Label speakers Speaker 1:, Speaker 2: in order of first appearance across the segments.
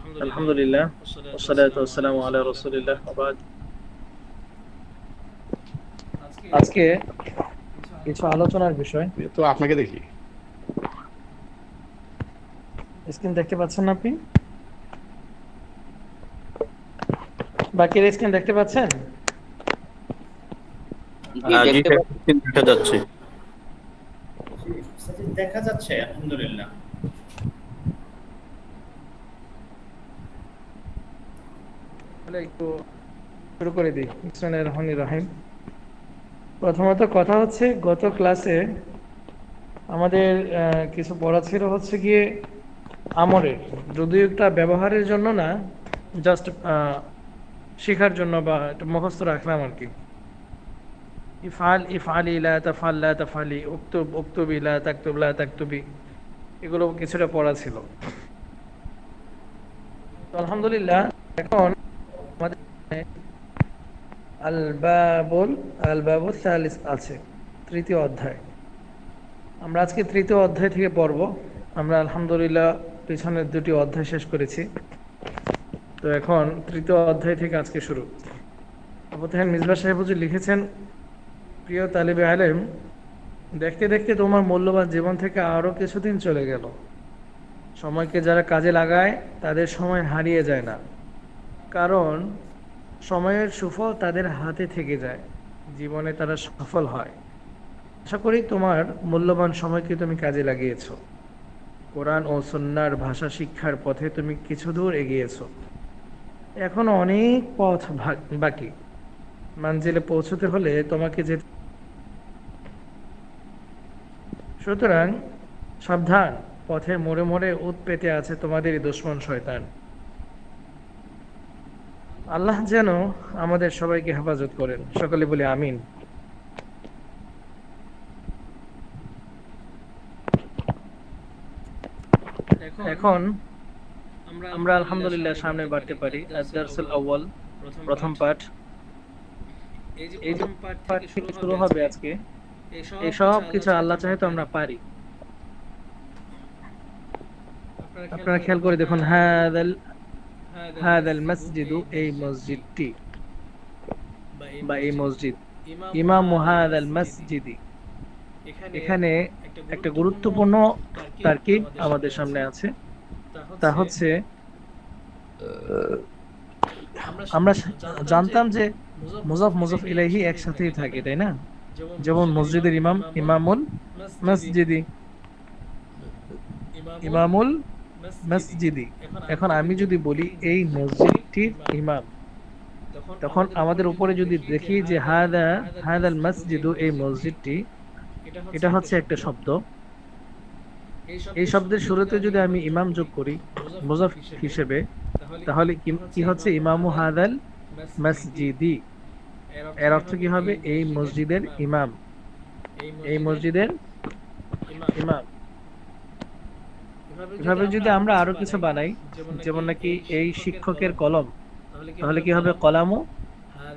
Speaker 1: আলহামদুলিল্লাহ, ওয়াসসালাতু ওয়াসসালামু আলা রাসূলিল্লাহ ওয়া বাদ। আজকে কিছু আলোচনার বিষয়।
Speaker 2: তো আপনাকে দেখি।
Speaker 1: স্ক্রিন দেখতে পাচ্ছেন না আপনি? বাকির স্ক্রিন দেখতে পাচ্ছেন?
Speaker 3: জি
Speaker 4: দেখতে পাচ্ছি।
Speaker 3: দেখা যাচ্ছে।
Speaker 4: দেখা যাচ্ছে আলহামদুলিল্লাহ।
Speaker 1: তাহলে একটু শুরু করে দিই। বিসমিল্লাহির রহমানির রহিম। প্রথমত কথা হচ্ছে, গত ক্লাসে আমাদের কিছু পড়া ছিল হচ্ছে গিয়ে আমরের, যদিও একটা ব্যবহারের জন্য না, জাস্ট শেখার জন্য বা একটু মুখস্থ রাখলাম আর কি। ইফআল ইফআলি লা তাফআল লা তাফআলি, উকতুব উকতুবি লা তাকতুব লা তাকতুবি, এগুলো কিছুটা পড়া ছিল। তো আলহামদুলিল্লাহ, এখন আমাদের আল বাবুল সালিস আছে, তৃতীয় অধ্যায়। আমরা আজকে তৃতীয় অধ্যায় থেকে পড়ব। আমরা আলহামদুলিল্লাহ পিছনের দুটি অধ্যায় শেষ করেছি, তো এখন তৃতীয় অধ্যায় থেকে আজকে শুরু। আবু তাহের মিসবাহ সাহেব হুজুর লিখেছেন, প্রিয় তালিবে আলেম, দেখতে দেখতে তোমার মূল্যবান জীবন থেকে আরও কিছুদিন চলে গেল। সময়কে যারা কাজে লাগায় তাদের সময় হারিয়ে যায় না, কারণ সময়ের সুফল তাদের হাতে থেকে যায়, জীবনে তারা সফল হয়। আশা করি তোমার মূল্যবান সময়কে তুমি কাজে লাগিয়েছো। কোরআন ও সুন্নাহর ভাষা শিক্ষার পথে তুমি কিছু দূর এগিয়েছো। এখনো অনেক পথ বাকি। মানজিলে পৌঁছতে হলে তোমাকে যেতে, সুতরাং সাবধান, পথের মোড়ে মোড়ে উৎ পেতে আছে তোমাদেরই দুশমন শয়তান। আল্লাহ যেন আমাদের সবাইকে হেফাজত করেন, সকলে বলি আমিন। এখন আমরা আলহামদুলিল্লাহ সামনে বাড়তে পারি। আদ-দারসুল আউয়াল, প্রথম পাঠ। এই যে পাঠ থেকে শুরু হবে আজকে, এই সব কিছু আল্লাহ চাহে তো আমরা পারি। আপনারা খেয়াল করে দেখুন, হাদাল মসজিদু, এই মসজিদটি বা এই মসজিদ, ইমাম হাদাল মসজিদি, এখানে একটা গুরুত্বপূর্ণ তারকিব আমাদের সামনে আছে। তা হচ্ছে, আমরা জানতাম যে মুজাফ মুজাফ ইলাইহি একসাথেই থাকে, তাই না? যেমন মসজিদের ইমাম, ইমামুল মসজিদি, ইমামুল মসজিদি। এখন আমি যদি বলি এই মসজিদটির ইমাম, তখন আমাদের উপরে যদি দেখি যে হাদাল মসজিদু, এই মসজিদটি, এটা হচ্ছে একটা শব্দ। এই শব্দের শুরুতে যদি আমি ইমাম যোগ করি মুজাফ হিসেবে, তাহলে কি হচ্ছে? ইমামু হাদাল মসজিদি। এর অর্থ কি হবে? এই মসজিদের ইমাম, এই মসজিদের ইমাম। এভাবে যদি আমরা আরো কিছু বানাই, যেমন নাকি এই শিক্ষকের কলম, তাহলে কি হবে? কলামু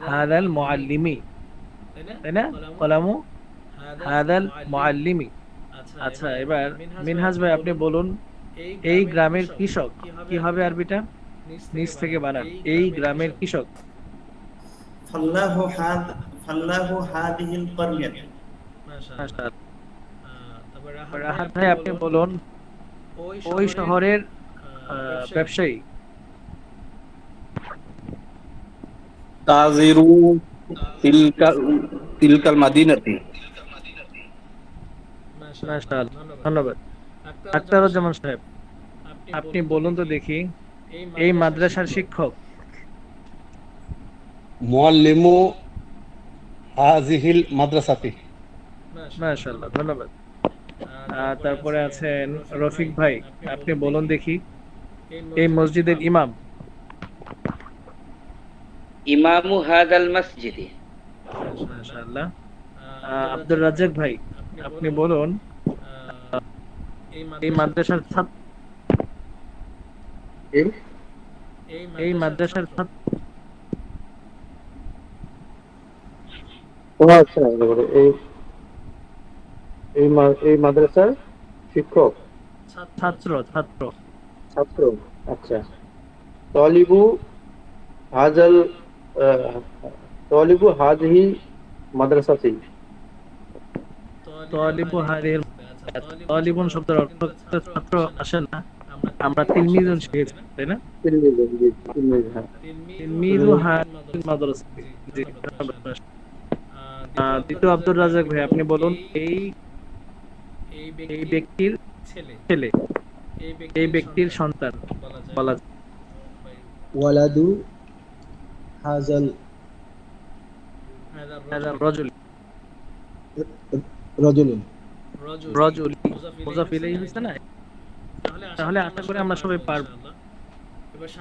Speaker 1: হাদাল মুআল্লিমি, তাই না? কলামু হাদাল মুআল্লিমি। আচ্ছা, এবার মিনহাজ ভাই আপনি বলুন, এই গ্রামের কৃষক কি হবে আরবিটা? নিচ থেকে বানান, এই গ্রামের কৃষক।
Speaker 4: ফাল্লাহু হাদিহিল কারইয়াত।
Speaker 1: মাশাআল্লাহ। রাহাত ভাই আপনি বলুন, ওই শহরের ব্যবসায়ী।
Speaker 3: তাজিরু তিলকাল তিলকাল মাদিনাতি।
Speaker 1: মাশাআল্লাহ, ধন্যবাদ। আখতারুজ্জামান সাহেব আপনি বলুন তো দেখি, এই মাদ্রাসার শিক্ষক।
Speaker 2: মুআল্লিমু হাযিহিল মাদ্রাসাতি।
Speaker 1: মাশাআল্লাহ, ধন্যবাদ। তারপরে আছেন রফিক ভাই, আপনি বলুন দেখি, এই মসজিদের ইমাম।
Speaker 5: ইমামু হাদাল মসজিদি।
Speaker 1: মাশাআল্লাহ। আব্দুর রাজ্জাক ভাই আপনি বলুন, এই মাদ্রাসার ছাত্র। এই মাদ্রাসার ছাত্র।
Speaker 6: আচ্ছা, এই মাদ্রাসার শিক্ষক,
Speaker 1: ছাত্র ছাত্র।
Speaker 6: ছাত্র। আচ্ছা,
Speaker 3: তলিবু হাজাল তলিবু হাযিহি মাদ্রাসাতি।
Speaker 1: তালিবু হাদিহিল, তালিবুন শব্দের অর্থ হচ্ছে ছাত্র আসে না, আমরা তিলমিজুন শিখেছি তাই না?
Speaker 3: হ্যাঁ।
Speaker 1: তিলমিজু হাদিহিল মাদ্রাসা। জি, দ্বিতীয় আব্দুর রাজাক ভাই, আপনি বলুন এই এই ব্যক্তির ছেলে, এই ব্যক্তির সন্তান বলা যায়।
Speaker 6: ওয়ালাদু হাজাল
Speaker 1: হাযা রাজুল,
Speaker 6: রজুলুন।
Speaker 1: রাজুল মুযাফ ইলাইহি হইছে না? তাহলে আশা করি আমরা সবাই পারবো।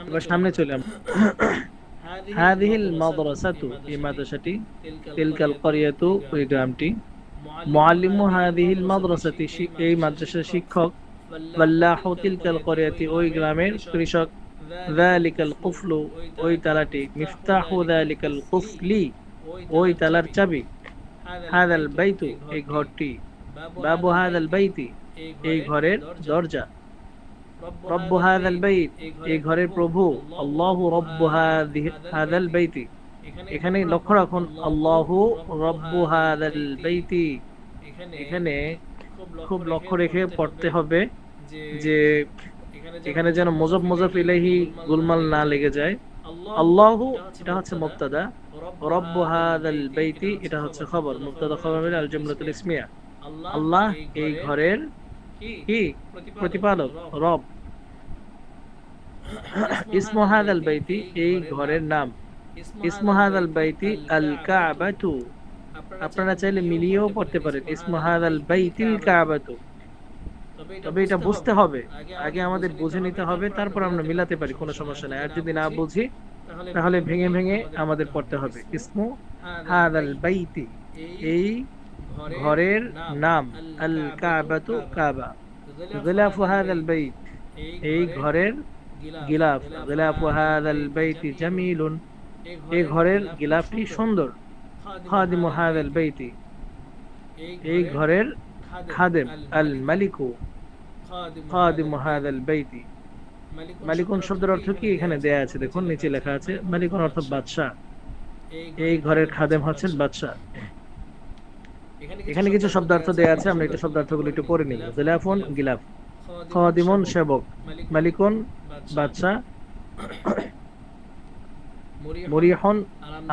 Speaker 1: এবার সামনে চলে আমরা। হাদিহিল মাদ্রাসাতু, এই মাদ্রাসাটি, তিলকাল ক্বরিয়াতু, ওই গ্রামটি, মুআল্লিমু হাদিহিল মাদ্রাসাতি, এই মাদ্রাসার শিক্ষক, ওয়াল্লাহু তিলকাল ক্বরিয়াতি, ওই গ্রামের কৃষক, যালিকাল কুফলু, ওই তালাটি, মিফতাহু যালিকাল কুফলি, ওই তালার চাবি, হাদাল বাইতু, এই ঘরটি, বাবু হাদাল বাইতি, এই ঘরের দরজা, রব্বু হাদাল বাইত, এই ঘরের প্রভু, আল্লাহু রব্বু হাদাল বাইতি, এখানে লক্ষ্য রাখুন, আল্লাহু রব্বু হাদাল বাইতি, এখানে খুব লক্ষ্য রেখে পড়তে হবে যে এখানে যেন মুযাফ মুযাফ ইলাইহি গোলমাল না লেগে যায়। আল্লাহু এটা হচ্ছে মুবতাদা, রব্বু হাদাল বাইতি এটা হচ্ছে খবর, মুবতাদা খবর মিলে আল জুমলাতুল ইসমিয়া। আল্লাহ এই ঘরের কি প্রতিপালক, রব। ইসমু হাদাল বাইতি, এই ঘরের নাম, ইসমু হাদাল বাইতি আল কাবাতু, আপনারা চাইলে মিলিয়েও পড়তে পারেন, ইসমু হাদাল বাইতিল কাবাতু। তবে এটা বুঝতে হবে, আগে আমাদের বুঝে নিতে হবে, তারপর আমরা মিলাতে পারি, কোনো সমস্যা নাই। আর যদি না বুঝি তাহলে ভেঙে ভেঙে আমাদের পড়তে হবে। ইসমু হাদাল বাইতি, এই ঘরের নাম, আল কাবাতু কাবা, গিলাফু হাদাল বাইত, এই ঘরের গিলাফ, গিলাফু হাদাল বাইতি জামিলুন, এই ঘরের গিলাফটি সুন্দর, খাদিমু হাদাল বাইতি, এই ঘরের খাদেম, আল মালিকু খাদিমু হাদাল বাইতি। মালিকুন শব্দের অর্থ কি এখানে দেয়া আছে, দেখুন নিচে লেখা আছে, মালিকুন অর্থ বাদশা, এই ঘরের খাদেম হচ্ছেন বাদশা। এখানে কিছু শব্দার্থ দেয়া আছে, আমরা এটা শব্দার্থগুলো একটু পড়ে নিব। গিলাফুন গিলাফ, খাদিমুন সেবক, মালিকুন বাদশা, মুরিহুন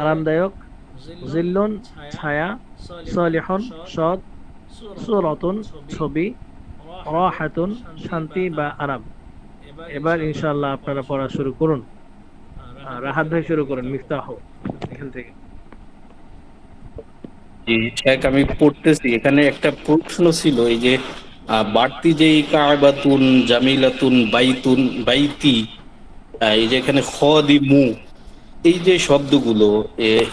Speaker 1: আরামদায়ক, জিল্লুন ছায়া, সালিহুন সৎ, সূরাতুন ছবি, রাহাতুন শান্তি বা আরাম। এবার ইনশাআল্লাহ আপনারা পড়া শুরু করুন। রাহাত ভাই শুরু করুন, মিফতাহ এখান থেকে।
Speaker 3: জি শেখ, আমি পড়তেছি। এখানে একটা প্রশ্ন ছিল, এই যে বাড়তি যেই কাবাতুন জামিলাতুন বাইতুন বাইতি, এই যে এখানে খাদিমু, এই যে শব্দগুলো,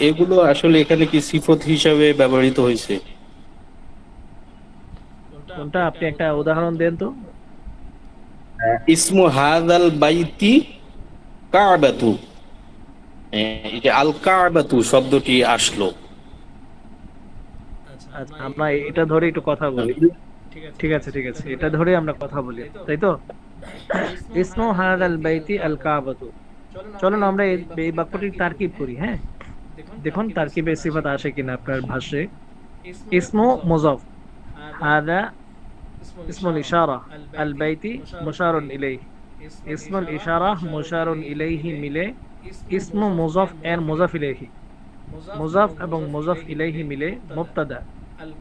Speaker 3: এগুলো আসলে এখানে কি সিফত হিসাবে ব্যবহৃত হয়েছে?
Speaker 1: কোনটা আপনি একটা উদাহরণ দেন তো।
Speaker 3: ইসমু হাদাল বাইতি কাবাতু, এই যে আল কাবাতু শব্দটি আসলো।
Speaker 1: আচ্ছা, আমরা এটা ধরে একটু কথা বলি। ঠিক আছে ঠিক আছে, এটা ধরে আমরা কথা বলি, তাই তো। ইসমু হাদাল বাইতি আল কাবাতু, চলুন আমরা এই বাক্যটির তারকিব করি। হ্যাঁ, দেখুন তারকিবে সিফাত আসে কিনা আপনার ভাষ্যে। ইসমু মুযাফ, হাদা ইসমুল ইশারা, আল বাইতি মুশারুন ইলাইহি, ইসমুল ইশারা মুশারুন ইলাইহি মিলে ইসমু মুযাফ এর মুযাফ ইলাইহি, মুযাফ এবং মুযাফ ইলাইহি মিলে মুবতাদা,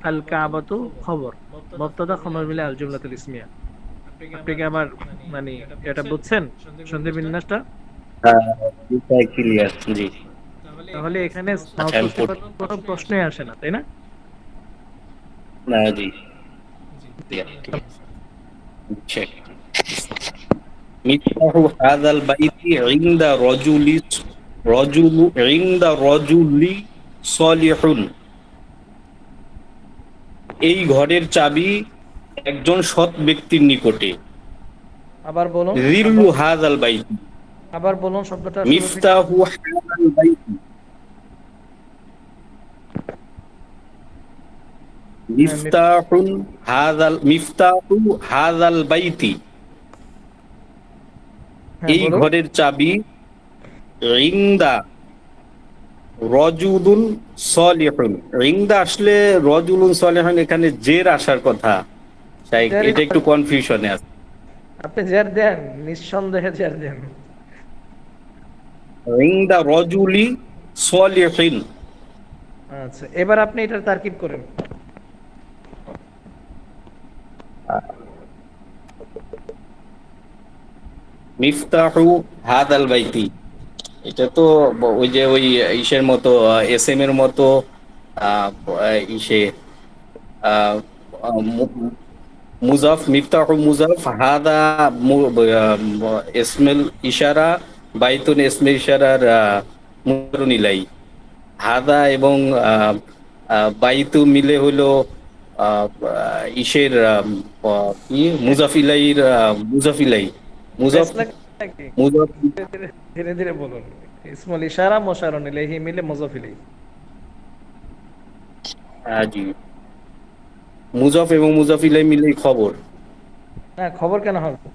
Speaker 1: আল কাবাতু খবর, মুবতাদা খবর মিলে আল জুমলাতুল ইসমিয়া। আপনি কি আমার মানে এটা বুঝছেন সন্ধি বিন্যাসটা?
Speaker 3: ক্লিয়ার। জি,
Speaker 1: তাহলে এখানে কোনো প্রশ্নই আসে না, তাই না?
Speaker 3: না জি, check. মিফতাহু হাযাল বাইতি ইনদা রাজুলি সালিহুন, এই ঘরের চাবি একজন সৎ ব্যক্তির নিকটে।
Speaker 1: আবার বলুন,
Speaker 3: জিল্লু হাযাল বাইতি,
Speaker 1: আবার বলুন শব্দটা।
Speaker 3: মিফতাহু হাযাল বাইতি, মিফতাহু হাযাল বাইতি,
Speaker 1: হ্যাঁ
Speaker 3: এই
Speaker 1: বলুন।
Speaker 3: ঘরের চাবি ইনদা রজুলুন সলিহুন। ইনদা আসলে রজুলুন সলিহুন, এখানে জের আসার কথা। শাইখ,
Speaker 1: জেরই
Speaker 3: এটা একটু কনফিউশনে আছে।
Speaker 1: আপনি জের দেন, নিঃসন্দেহে জের দেন।
Speaker 3: ইনদা রজুলি সলিহিন।
Speaker 1: আচ্ছা, এবার আপনি এটার তারকিব করেন।
Speaker 3: মিফতাহু হাদাল বাইতি, এটা তো ওই যে ওই ইসের মতো, এস এম এর মতো, আহ, ইসে আহ, মু- মুজাফ, মিফতাহু মুজাফ, হাদা ইসমেল ইশারা, বাইতুন ইসমেল ইশারার মুজারুন ইলাই। হাদা এবং বাইতু মিলে হলো ইসের কি মুজাফিলাইর, মুজাফিলাই,
Speaker 1: প্রেস
Speaker 3: মুজাফ,
Speaker 1: নাকি?
Speaker 3: মুজাফ।
Speaker 1: ধীরে ধীরে ধীরে ধীরে বলুন। ইসমুল ইশারা মুশারুন ইলাইহি মিলে মুযাফ ইলাইহি।
Speaker 3: জি, মুজাফ এবং মুজাফিলাই মিলে খবর।
Speaker 1: না, খবর কেন হবে?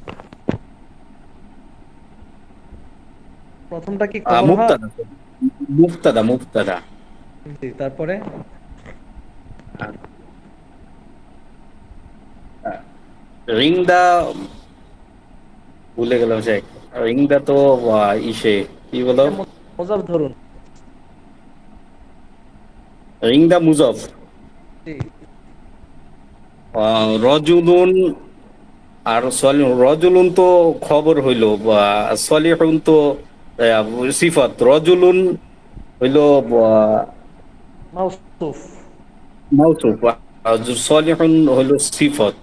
Speaker 1: প্রথমটা কি খবর হয়?
Speaker 3: মুক্তাদা, মুক্তাদা, মুক্তাদা।
Speaker 1: জি, তারপরে
Speaker 3: রিংদা, ভুলে গেলাম শেখ। রিংদা তো ইসে কি বলো,
Speaker 1: এটা মুযাফ ধরুন।
Speaker 3: রিংদা মুজফ।
Speaker 1: জি,
Speaker 3: রজুলুন আর সলিহ, রজুলুন তো খবর হইল, সলিহুন তো সিফাত, রজুলুন হইল
Speaker 1: মাউসুফ।
Speaker 3: মাউসুফ, আর সলিহুন হইল সিফত।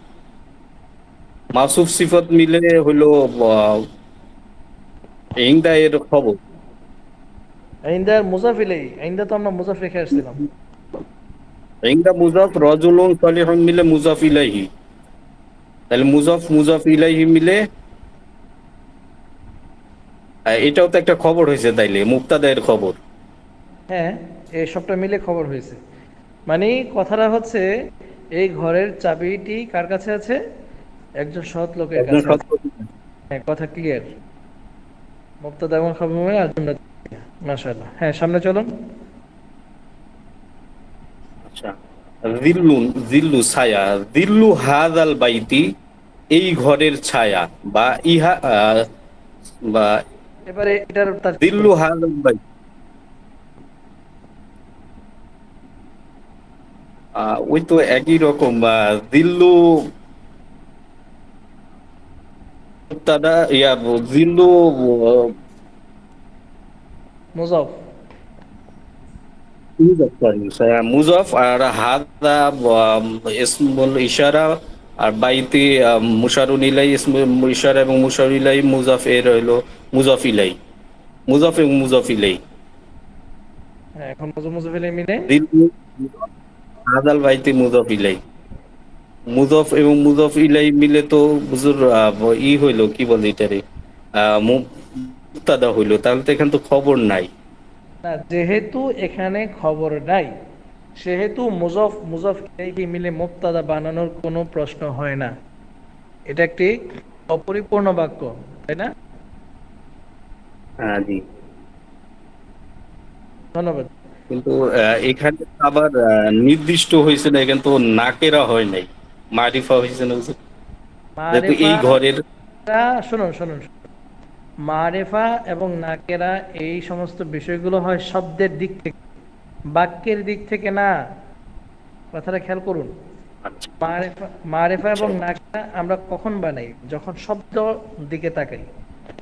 Speaker 3: মাউসুফ সিফত মিলে হইল ইংদা এর খবর।
Speaker 1: আইন্দা মুযাফ ইলাইহি, আইন্দা তো আমরা মুযাফ রেখে আসছিলাম।
Speaker 3: ইংদা মুজাফ, রজুলুন সলিহুন মিলে মুজাফ ইলাইহি। তাহলে মুজাফ মুজাফ ইলাইহি মিলে এটাও তো একটা খবর হয়েছে, তাইলে মুক্তাদা এর খবর।
Speaker 1: হ্যাঁ, এই সবটা মিলে খবর হয়েছে। মানে কথাটা হচ্ছে, এই ঘরের চাবিটি কার কাছে আছে? একজন সৎ লোকের
Speaker 3: একজন
Speaker 1: কাছে আছে।
Speaker 3: সত্য।
Speaker 1: হ্যাঁ, কথা ক্লিয়ার। মুবতাদা এবং খবর মানে আর জুমলা। মাশাআল্লাহ। হ্যাঁ, সামনে চলুন।
Speaker 3: আচ্ছা, জিল্লুন, জিল্লু ছায়া, জিল্লু হাযাল বাইতি, এই ঘরের ছায়া, বা ইহা বা
Speaker 1: এবারে এটার তার
Speaker 3: জিল্লু হাযাল বাইত, ওই তো একই রকম। জিল্লু মুক্তাদা, জিল্লু
Speaker 1: মুযাফ।
Speaker 3: মুজাফ, আর হাদা ইসমুল ইশারা, আর বাইতি মুশারুন ইলাই, ইসমুল ইশারা এবং মুশারুন ইলাই, মুজাফ এর হইলো মুজাফ ইলাই, মুজাফ এবং মুজাফ ইলাই।
Speaker 1: হ্যাঁ, এখন মুযাফ ইলাইহি মিলে
Speaker 3: দিল্লু হাদাল বাইতি মুজাফ ইলাই, মুজাফ এবং মুজাফ ইলাই মিলে তো হুজুর হইলো, কি বলে এটারে, মুক্তাদা হইলো। তাহলে তো এখানে তো খবর নাই।
Speaker 1: না, যেহেতু এখানে খবর নাই, সেহেতু মুযাফ ইলাইহি মিলে মুবতাদা বানানোর কোনো প্রশ্ন হয় না। এটা একটি অপরিপূর্ণ বাক্য, তাই না?
Speaker 3: জি,
Speaker 1: ধন্যবাদ।
Speaker 3: কিন্তু এখানে আবার নির্দিষ্ট হয়েছে না, এখানে তো নাকেরা হয় নাই, মারিফা হয়েছে না হুজুর? যেহেতু এই ঘরের
Speaker 1: মারেফা, শুনুন শুনুন, মারেফা এবং নাকেরা এই সমস্ত বিষয়গুলো হয় শব্দের দিক থেকে, বাক্যের দিক থেকে না। কথাটা খেয়াল করুন।
Speaker 3: আচ্ছা,
Speaker 1: মারেফা মারেফা এবং নাকেরা আমরা কখন বানাই? যখন শব্দ দিকে তাকাই।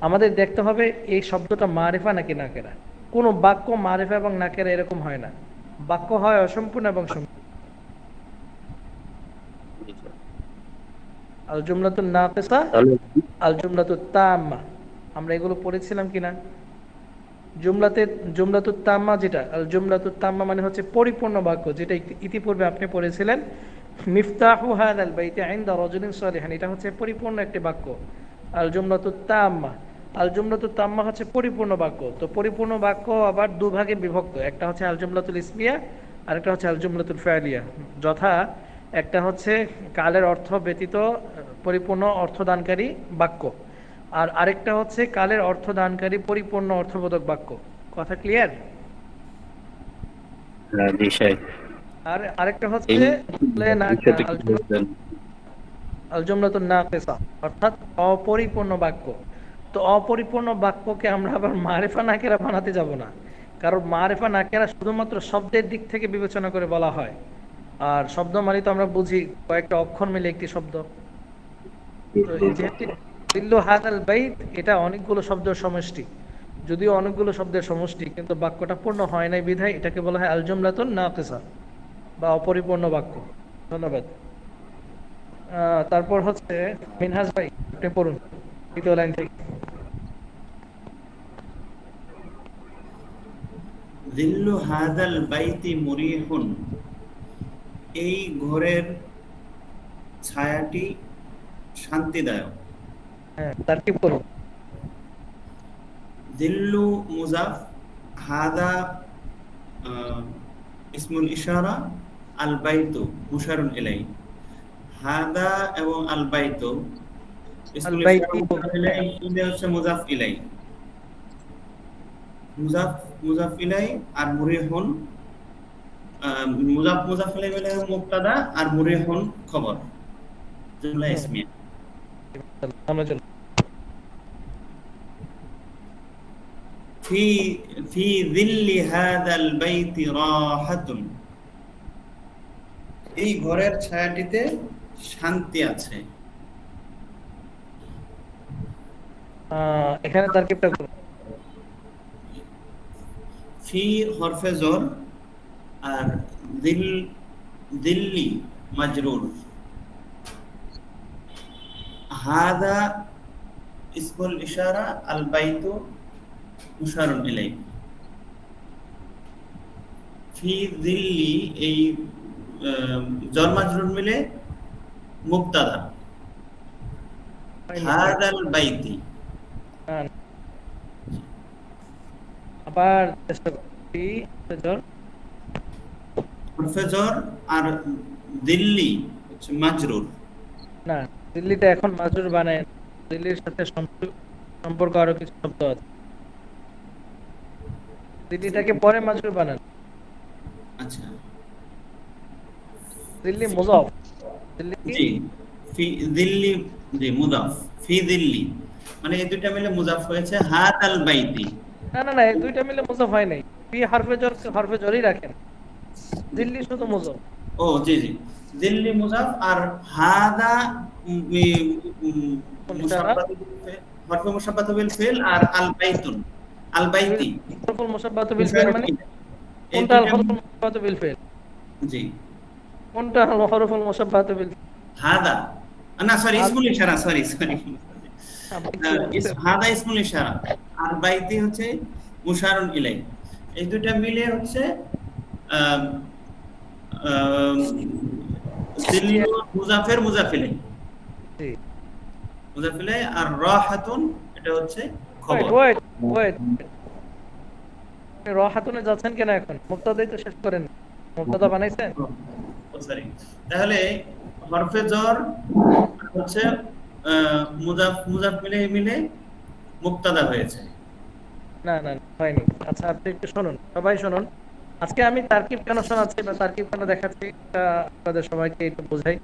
Speaker 1: আমাদের দেখতে হবে এই শব্দটা মারেফা নাকি নাকেরা। কোনো বাক্য মারেফা এবং নাকেরা এরকম হয় না। বাক্য হয় অসম্পূর্ণ এবং সম্পূর্ণ। আল জুমলাতুন নাকিসা,
Speaker 3: তাহলে
Speaker 1: আল জুমলাতুত তাম্মা, আমরা এগুলো পড়েছিলাম কিনা? জুমলাতুত তাম্মা, যেটা আল জুমলাতুত তাম্মা মানে হচ্ছে পরিপূর্ণ বাক্য, যেটা ইতিপূর্বে আপনি পড়েছিলেন। মিফতাহু হাযাল বাইতি ইনদা রাজুলিন সালিহিন, এটা হচ্ছে পরিপূর্ণ একটি বাক্য। আল জুমলাতুত তাম্মা, আল জুমলাতুত তাম্মা হচ্ছে পরিপূর্ণ বাক্য। তো পরিপূর্ণ বাক্য আবার দুভাগে বিভক্ত, একটা হচ্ছে আল জুমলাতুল ইসমিয়া, আর একটা হচ্ছে আল জুমলাতুল ফাইলিয়া। যথা একটা হচ্ছে কালের অর্থ ব্যতীত পরিপূর্ণ অর্থদানকারী বাক্য, আর আরেকটা হচ্ছে কালের অর্থ দানকারী পরিপূর্ণ অর্থবোধক বাক্য। কথা ক্লিয়ার?
Speaker 3: হ্যাঁ জি সাহেব।
Speaker 1: আর আরেকটা
Speaker 3: এই
Speaker 1: হচ্ছে
Speaker 3: বিষয়টা কি বলবেন?
Speaker 1: আল জুমলাতুন নাকিসা, অর্থাৎ অপরিপূর্ণ বাক্য। তো অপরিপূর্ণ বাক্যকে আমরা আবার মারেফা নাকেরা বানাতে যাব না, কারণ মারেফা নাকেরা শুধুমাত্র শব্দের দিক থেকে বিবেচনা করে বলা হয়। আর শব্দ মানে তো আমরা বুঝি কয়েকটা অক্ষর মিলে একটি শব্দ। তো যেহেতু দিল্লু হাদাল বাইত, এটা অনেকগুলো শব্দের সমষ্টি, যদিও অনেকগুলো শব্দের সমষ্টি, কিন্তু বাক্যটা পূর্ণ হয় নাই বিধায় এটাকে বলা হয় আল জুমলাতুন নাকিসা বা অপরিপূর্ণ বাক্য। ধন্যবাদ। তারপর হচ্ছে মিনহাজ ভাই, আপনি পড়ুন দ্বিতীয় লাইন থেকে।
Speaker 4: জিল্লু হাদাল বাইতি মুরিহুন, এই ঘরের ছায়াটি শান্তিদায়ক।
Speaker 1: হ্যাঁ, তারকিব করুন।
Speaker 4: জিল্লু মুজাফ, হাদা ইসমুল ইশারা, আল বাইতু মুশারুন ইলাই। হাদা এবং আল বাইতু
Speaker 1: আল
Speaker 4: ইসমুল ইশারা
Speaker 1: বাইতি,
Speaker 4: মুশার ইলাই, এটা হচ্ছে মুজাফ ইলাই। মুজাফ মুজাফ ইলাই আর মুরিহুন, মুজাফ মুজাফ ইলাই বলে মুবতাদা আর মুরিহুন খবর, জুমলা ইসমিয়া।
Speaker 1: আমরা চলুন।
Speaker 4: ফি ফি যিল্লি হাদাল বাইতি রাহাতুন, এই ঘরের ছায়াটিতে শান্তি আছে।
Speaker 1: এখানে তারকিবটা করুন।
Speaker 4: ফি হরফে জর আর দিল্লি মাজরুর, হাদা ইসমুল ইশারা, আল বাইতু মুশারুন ইলাই। ফি দিল্লি, এই জর মাজরুর মিলে মুবতাদা, হাদাল বাইতি।
Speaker 1: আবার চেষ্টা করি।
Speaker 4: হরফে জর আর দিল্লি হচ্ছে মাজরুর।
Speaker 1: না, দিল্লিটা এখন মাজরুর বানায়, দিল্লির সাথে সম্পর্ক আরো কিছু শব্দ আছে, দিল্লিটাকে পরে মাজরুর বানান।
Speaker 4: আচ্ছা
Speaker 1: দিল্লি মুজাফ, দিল্লি
Speaker 4: জি, ফি দিল্লি, জি মুজাফ, ফি দিল্লি মানে এই দুইটা মিলে মুজাফ হয়েছে হাদাল বাইতি।
Speaker 1: না না না, এই দুইটা মিলে মুজাফ হয় নাই। ফি হরফে জরই রাখেন, দিল্লি শুধু মুজাফ।
Speaker 4: ও জি জি, দিল্লি মুজাফ আর হাদা হরফে মুশাব্বাতু বিল ফিল আর আল বাইতুন, আল বাইতি
Speaker 1: হরফুল মুশাব্বাতু বিল ফিল মানে কোনটা হরফুল মুশাব্বাতু বিল ফিল?
Speaker 4: জি,
Speaker 1: কোনটা হরফুল মুশাব্বাতু বিল?
Speaker 4: হাদা, না সরি, ইসমুল ইশারা, সরি হাদা ইসমুল ইশারা আর বাইতি হচ্ছে মুশারুন ইলাই। এই দুইটা মিলে হচ্ছে দিল্লি মুজাফের মুজাফিলাই,
Speaker 1: জি,
Speaker 4: মুজাফিলাই আর রাহাতুন এটা হচ্ছে খবর।
Speaker 1: ওয়েট, রাহাতুনে যাচ্ছেন কেন? এখন মুবতাদাই তো শেষ করেন, মুবতাদা বানাইছেন।
Speaker 4: ও সরি, তাহলে হরফে জর হচ্ছে মুজাফ মিলে মুবতাদা হয়েছে।
Speaker 1: না না হয়নি। আচ্ছা, আপনি একটু শুনুন, সবাই শুনুন। আজকে আমি তারকিব কেন শোনাচ্ছি বা তারকিব কেন দেখাচ্ছি আপনাদের সবাইকে একটু বোঝাই।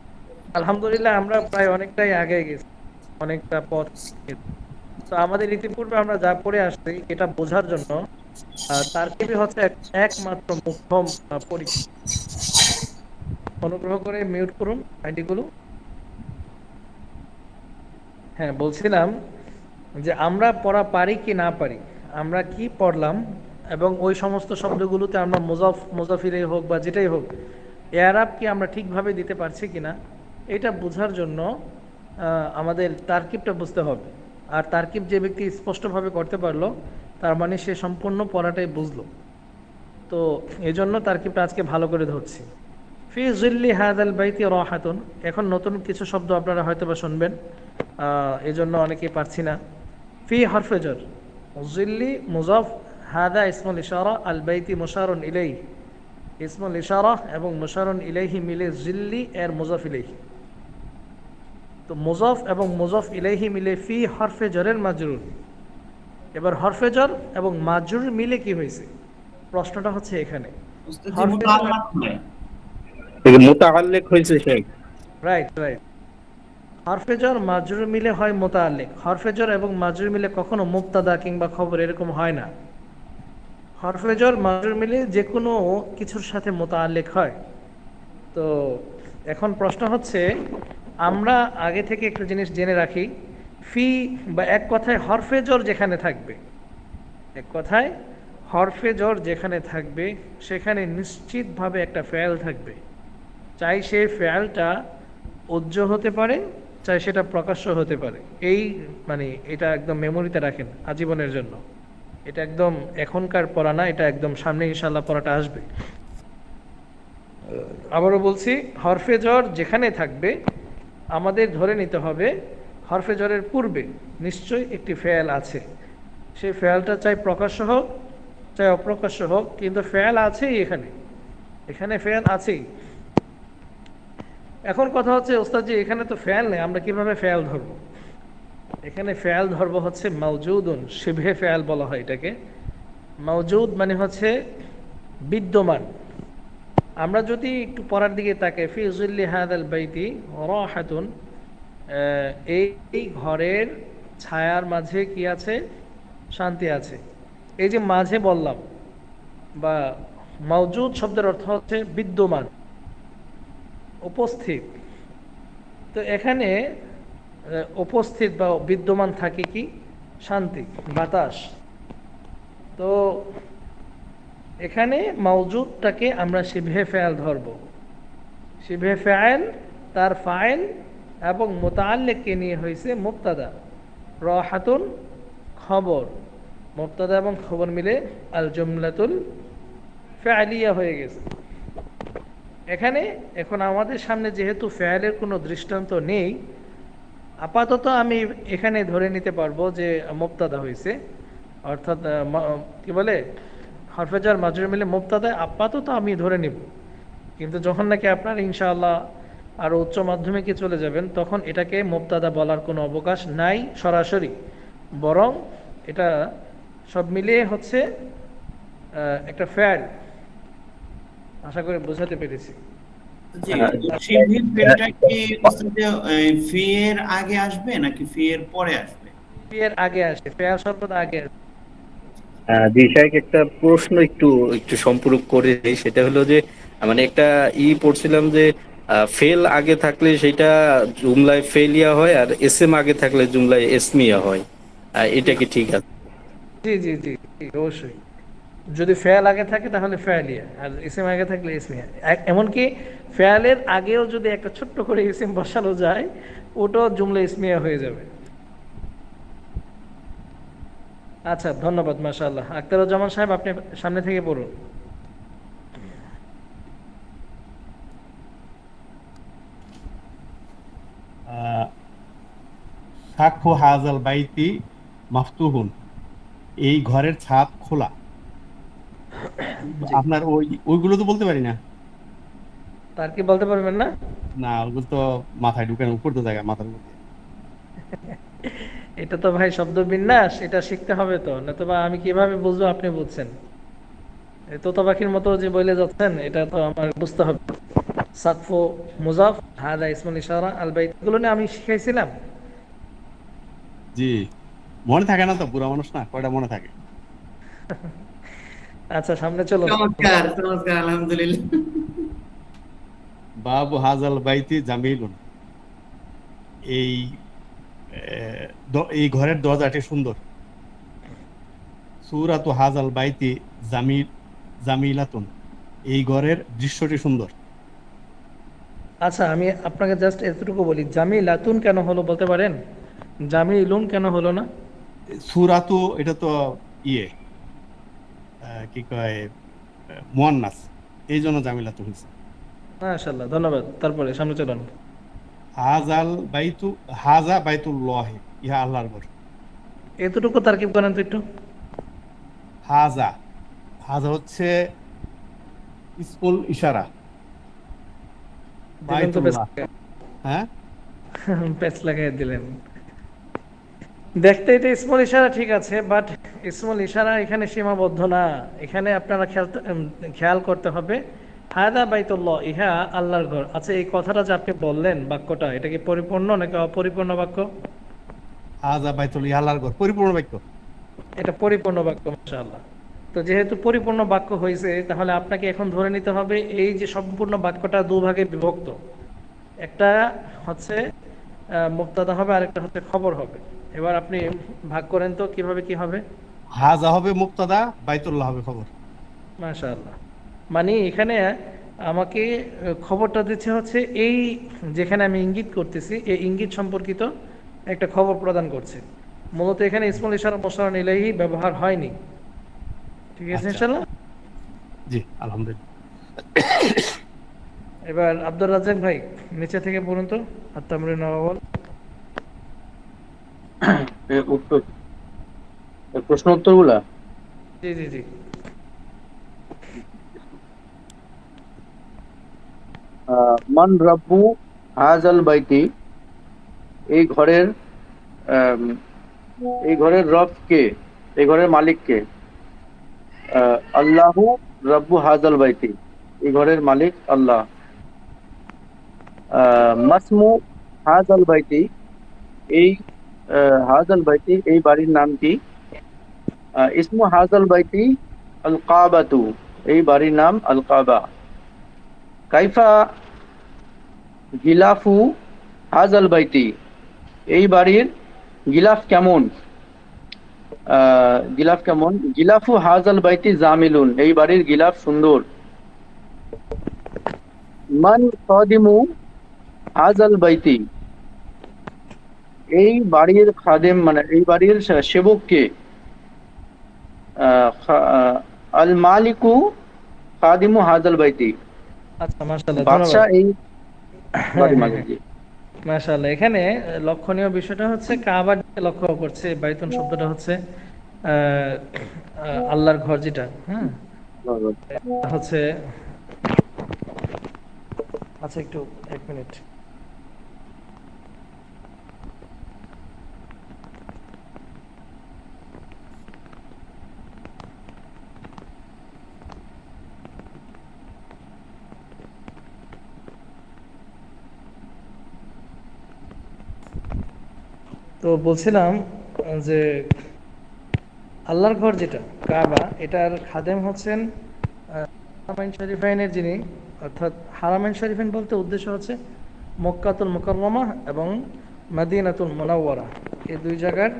Speaker 1: আলহামদুলিল্লাহ আমরা প্রায় অনেকটাই আগে গেছি, অনেকটা পথ। তো আমাদের ইতিপূর্বে আমরা যা পড়ে আসছি এটা বোঝার জন্য তারকিবই হচ্ছে একমাত্র মুখ্যম পরীক্ষা। অনুগ্রহ করে মিউট করুন আইডিগুলো। হ্যাঁ, বলছিলাম যে আমরা পড়া পারি কি না পারি, আমরা কি পড়লাম এবং ওই সমস্ত শব্দগুলোতে আমরা মুজাফিরে হোক বা যেটাই হোক এআরাব কি আমরা ঠিকভাবে দিতে পারছি কিনা, এটা বোঝার জন্য আমাদের তারকিবটা বুঝতে হবে। আর তারকিব যে ব্যক্তি স্পষ্টভাবে করতে পারলো তার মানে সে সম্পূর্ণ পড়াটাই বুঝলো। তো এই জন্য তারকিবটা আজকে ভালো করে ধরছি। ফি জিল্লি হাদাল বাইতি রাহাতুন, এখন নতুন কিছু শব্দ আপনারা হয়তো বা শুনবেন, এই জন্য অনেকেই পারছি না। ফি হরফে জর, জিল্লি মুজাফ, হাদা ইসমুল ইশারা, আল বাইতি মুশারুন ইলাইহি। ইসমুল ইশারা এবং মুশারুন ইলাইহি মিলে জিল্লি এর মুজাফ ইলাইহি। তো মুজাফ এবং মুজাফ ইলাইহি মিলে ফি হরফে জরের মাজরুর। এবার হরফে জর এবং মাজরুর মিলে কি হয়েছে, প্রশ্নটা হচ্ছে এখানে।
Speaker 4: উস্তাদ জি,
Speaker 1: হরফে জর,
Speaker 4: মুতাআল্লাক নয়।
Speaker 3: মুতাআল্লিক হয়েছে শেখ।
Speaker 1: রাইট রাইট, হরফে জর মাজরুর মিলে হয় মুতাআল্লিক। হরফে জর এবং মাজরুর মিলে কখনো মুবতাদা কিংবা খবর এরকম হয় না। হরফে জর মাজরুর মিলে যে কোনো কিছুর সাথে মুতাআল্লিক হয়। তো এখন প্রশ্ন হচ্ছে, আমরা আগে থেকে একটা জিনিস জেনে রাখি, ফি বা এক কথায় হরফে জর যেখানে থাকবে, এক কথায় হরফে জর যেখানে থাকবে সেখানে নিশ্চিতভাবে একটা ফেল থাকবে। চাই সেই ফেলটা উজ্জ্ব হতে পারে, চাই সেটা প্রকাশ্য হতে পারে। এই মানে এটা একদম মেমোরিতে রাখেন আজীবনের জন্য। এটা একদম এখনকার পড়া না, এটা একদম সামনে ইনশাআল্লাহ পড়াটা আসবে। আবারও বলছি, হরফে জর যেখানে থাকবে আমাদের ধরে নিতে হবে হরফে জরের পূর্বে নিশ্চয়ই একটি ফেল আছে। সেই ফেলটা চাই প্রকাশ্য হোক চাই অপ্রকাশ্য হোক, কিন্তু ফেল আছেই, এখানে এখানে ফেল আছেই। এখন কথা হচ্ছে, ওস্তাদজি এখানে তো ফেল নেই, আমরা কিভাবে ফেল ধরবো? এখানে ফেল ধরবো হচ্ছে মাউজুদুন, শিবহে ফেল বলা হয় এটাকে। মাউজুদ মানে হচ্ছে বিদ্যমান। আমরা যদি একটু পড়ার দিকে তাকাই, ফি যিল্লি হাযাল বাইতি রাহাতুন, এই ঘরের ছায়ার মাঝে কি আছে? শান্তি আছে। এই যে মাঝে বললাম, বা মাউজুদ শব্দের অর্থ হচ্ছে বিদ্যমান, উপস্থিত। তো এখানে উপস্থিত বা বিদ্যমান থাকে কি? শান্তি, বাতাস। তো এখানে মাউজুদটাকে আমরা শিবহে ফেল ধরব। শিবহে ফেল, তার ফাইল এবং মুতাআল্লিককে নিয়ে হয়েছে মুবতাদা। রাহাতুন খবর, মুবতাদা এবং খবর মিলে আল জুমলাতুল ফেলিয়া হয়ে গেছে। এখানে এখন আমাদের সামনে যেহেতু ফেলের কোনো দৃষ্টান্ত নেই, আপাতত আমি এখানে ধরে নিতে পারবো যে মুবতাদা হয়েছে, অর্থাৎ কি বলে হরফে জার মাজরুর মিলে মুবতাদা, আপাতত আমি ধরে নিব। কিন্তু যখন নাকি আপনার ইনশাআল্লাহ আরও উচ্চ মাধ্যমিকে চলে যাবেন, তখন এটাকে মুবতাদা বলার কোনো অবকাশ নাই সরাসরি, বরং এটা সব মিলিয়ে হচ্ছে একটা ফেল। আশা করি বোঝাতে পেরেছি।
Speaker 4: জি, শিবহির ফেলটা কি উস্তাদ ফি এর আগে আসবে নাকি ফি এর পরে আসবে?
Speaker 1: ফি এর আগে আসে, ফেল সর্বদা আগে আসে।
Speaker 3: জি শেখ, একটা প্রশ্ন একটু একটু সম্পূরক করে দেই। সেটা হলো যে মানে একটা পড়ছিলাম যে ফেল আগে থাকলে সেটা জুমলায় ফেলিয়া হয়, আর এসএম আগে থাকলে জুমলায় এসমিয়া হয়। এটা কি ঠিক আছে?
Speaker 1: জি জি জি জি, অবশ্যই। যদি ফেল আগে থাকে তাহলে ফেলিয়া, আর ইসিম আগে থাকলে ইসমিয়া। এমনকি ফেলের আগেও যদি একটা ছোট্ট করে ইসিম বসানো যায়, ওটাও জুমলা ইসমিয়া হয়ে যাবে। আচ্ছা, ধন্যবাদ, মাশাআল্লাহ। আখতারুজ্জামান সাহেব, আপনি সামনে থেকে পড়ুন।
Speaker 2: সাকফু হাযাল বাইতি মাফতুহুন, এই ঘরের ছাদ খোলা। আপনার ওইগুলো তো বলতে পারি না।
Speaker 1: তার কি বলতে পারবেন না?
Speaker 2: না, ওগুলো তো মাথায় ঢুকে উপর তো জায়গা মাথার উপর।
Speaker 1: এটা তো ভাই শব্দ বিন্যাস, এটা শিখতে হবে তো, নতুবা আমি কিভাবে বুঝবো আপনি বুঝছেন? তোতা পাখির মতো যে বলে যাচ্ছেন, এটা তো আমার বুঝতে হবে। সাকফু মুজাফ, হাদা ইসমুল ইশারা, আল বাইত, এগুলো নিয়ে আমি শিখাইছিলাম।
Speaker 2: জি, মনে থাকে না তো, বুড়া মানুষ না, কয়টা মনে থাকে।
Speaker 1: আচ্ছা, সামনে চলো।
Speaker 4: চমৎকার চমৎকার, আলহামদুলিল্লাহ।
Speaker 2: বাবু হাযাল বাইতি জামিলুন, এই এই ঘরের দরজাটি সুন্দর। সূরাতু হাযাল বাইতি জামিলাতুন, এই ঘরের দৃশ্যটি সুন্দর।
Speaker 1: আচ্ছা, আমি আপনাকে জাস্ট এতটুকু বলি, জামিলাতুন কেন হলো বলতে পারেন? জামিলুন কেন হলো না?
Speaker 2: সূরাতু এটা তো কি কয়, মুয়ান্নাস, এই জন্য জামিলাতু হয়েছে।
Speaker 1: মাশাআল্লাহ, ধন্যবাদ। তারপরে সামনে চলুন।
Speaker 2: হাযাল বাইতু, হাযা বাইতুল্লাহ, ইহা আল্লাহর ঘর।
Speaker 1: এতটুকু তারকিব করেন তো একটু।
Speaker 2: হাযা, হাযা হচ্ছে ইসমুল ইশারা,
Speaker 1: দিবেন তো
Speaker 2: বাইতুল্লাহ।
Speaker 1: বেশ।
Speaker 2: হ্যাঁ,
Speaker 1: পেচ লাগাই দিলেন। দেখতে এটা ইসমুল ইশারা ঠিক আছে, বাট ইসমুল ইশারা এখানে সীমাবদ্ধ না। এখানে আপনারা খেয়াল করতে হবে হাদা বাইতুল্লাহ, ইহা আল্লাহর ঘর। আচ্ছা, এই কথাটা যে আপনি বললেন বাক্যটা, এটা কি পরিপূর্ণ নাকি অপরিপূর্ণ বাক্য?
Speaker 2: হাযা বাইতুল আল্লাহর ঘর পরিপূর্ণ বাক্য।
Speaker 1: এটা পরিপূর্ণ বাক্য, মাশাআল্লাহ। তো যেহেতু পরিপূর্ণ বাক্য হয়েছে, তাহলে আপনাকে এখন ধরে নিতে হবে এই যে সম্পূর্ণ বাক্যটা দুভাগে বিভক্ত। একটা হচ্ছে মুবতাদা হবে, আরেকটা হচ্ছে খবর হবে। এবার আপনি ভাগ করেন তো কিভাবে কি হবে।
Speaker 2: হাযা হবে মুবতাদা, বাইতুল্লাহ হবে খবর।
Speaker 1: মাশাআল্লাহ। মানে এখানে আমাকে খবরটা দিচ্ছে হচ্ছে এই যেখানে আমি ইঙ্গিত করতেছি, এই ইঙ্গিত সম্পর্কিত একটা খবর প্রদান করছে। মূলত এখানে ইসমুল ইশারা মুশারুন ইলাইহি ব্যবহার হয়নি। ঠিক আছে ইনশাআল্লাহ?
Speaker 2: জি, আলহামদুলিল্লাহ।
Speaker 1: এবার আব্দুর রাজ্জাক ভাই নিচে থেকে বলুন তো আত-তামরিন আল-আওয়াল।
Speaker 3: উত্তর, প্রশ্ন উত্তরগুলা।
Speaker 1: জি জি জি।
Speaker 3: মান রাব্বু হাযাল বাইতি, এই ঘরের রব কে, এই ঘরের মালিক কে? আল্লাহু রাব্বু হাযাল বাইতি, এই ঘরের মালিক আল্লাহ। মাসমু হাযাল বাইতি, এই হাযাল বাইতি, এই বাড়ির নাম কি? ইসমু হাযাল বাইতি আল কাবাতু, এই বাড়ির নাম আল কাবা। কাইফা গিলাফু হাযাল বাইতি, এই বাড়ির গিলাফ কেমন? গিলাফ কেমন? গিলাফু হাযাল বাইতি জামিলুন, এই বাড়ির গিলাফ সুন্দর। মান খাদিমু হাযাল বাইতি, এই বাড়ির খাদেম মানে এই বাড়ির সেবক কে? আল মালিকু খাদিমু হাযাল বাইতি,
Speaker 1: আচ্ছা, মাশাআল্লাহ,
Speaker 3: বাদশা
Speaker 1: ধন্যবাদ।
Speaker 3: এই বাড়ির মালিক। জি,
Speaker 1: মাশাআল্লাহ। এখানে লক্ষণীয় বিষয়টা হচ্ছে কাবার দিকে লক্ষ্য করছে। বাইতুন শব্দটা হচ্ছে আল্লাহর ঘর, যেটা হচ্ছে। আচ্ছা, একটু 1 মিনিট। তো বলছিলাম যে আল্লাহর ঘর যেটা কাবা, এটার খাদেম হচ্ছেন হারামাইন শরীফাইনের যিনি, অর্থাৎ হারামাইন শরীফাইন বলতে উদ্দেশ্য হচ্ছে মক্কাতুল মুকাররমা এবং মদিনাতুল মুনাওয়ারা, এই দুই জায়গার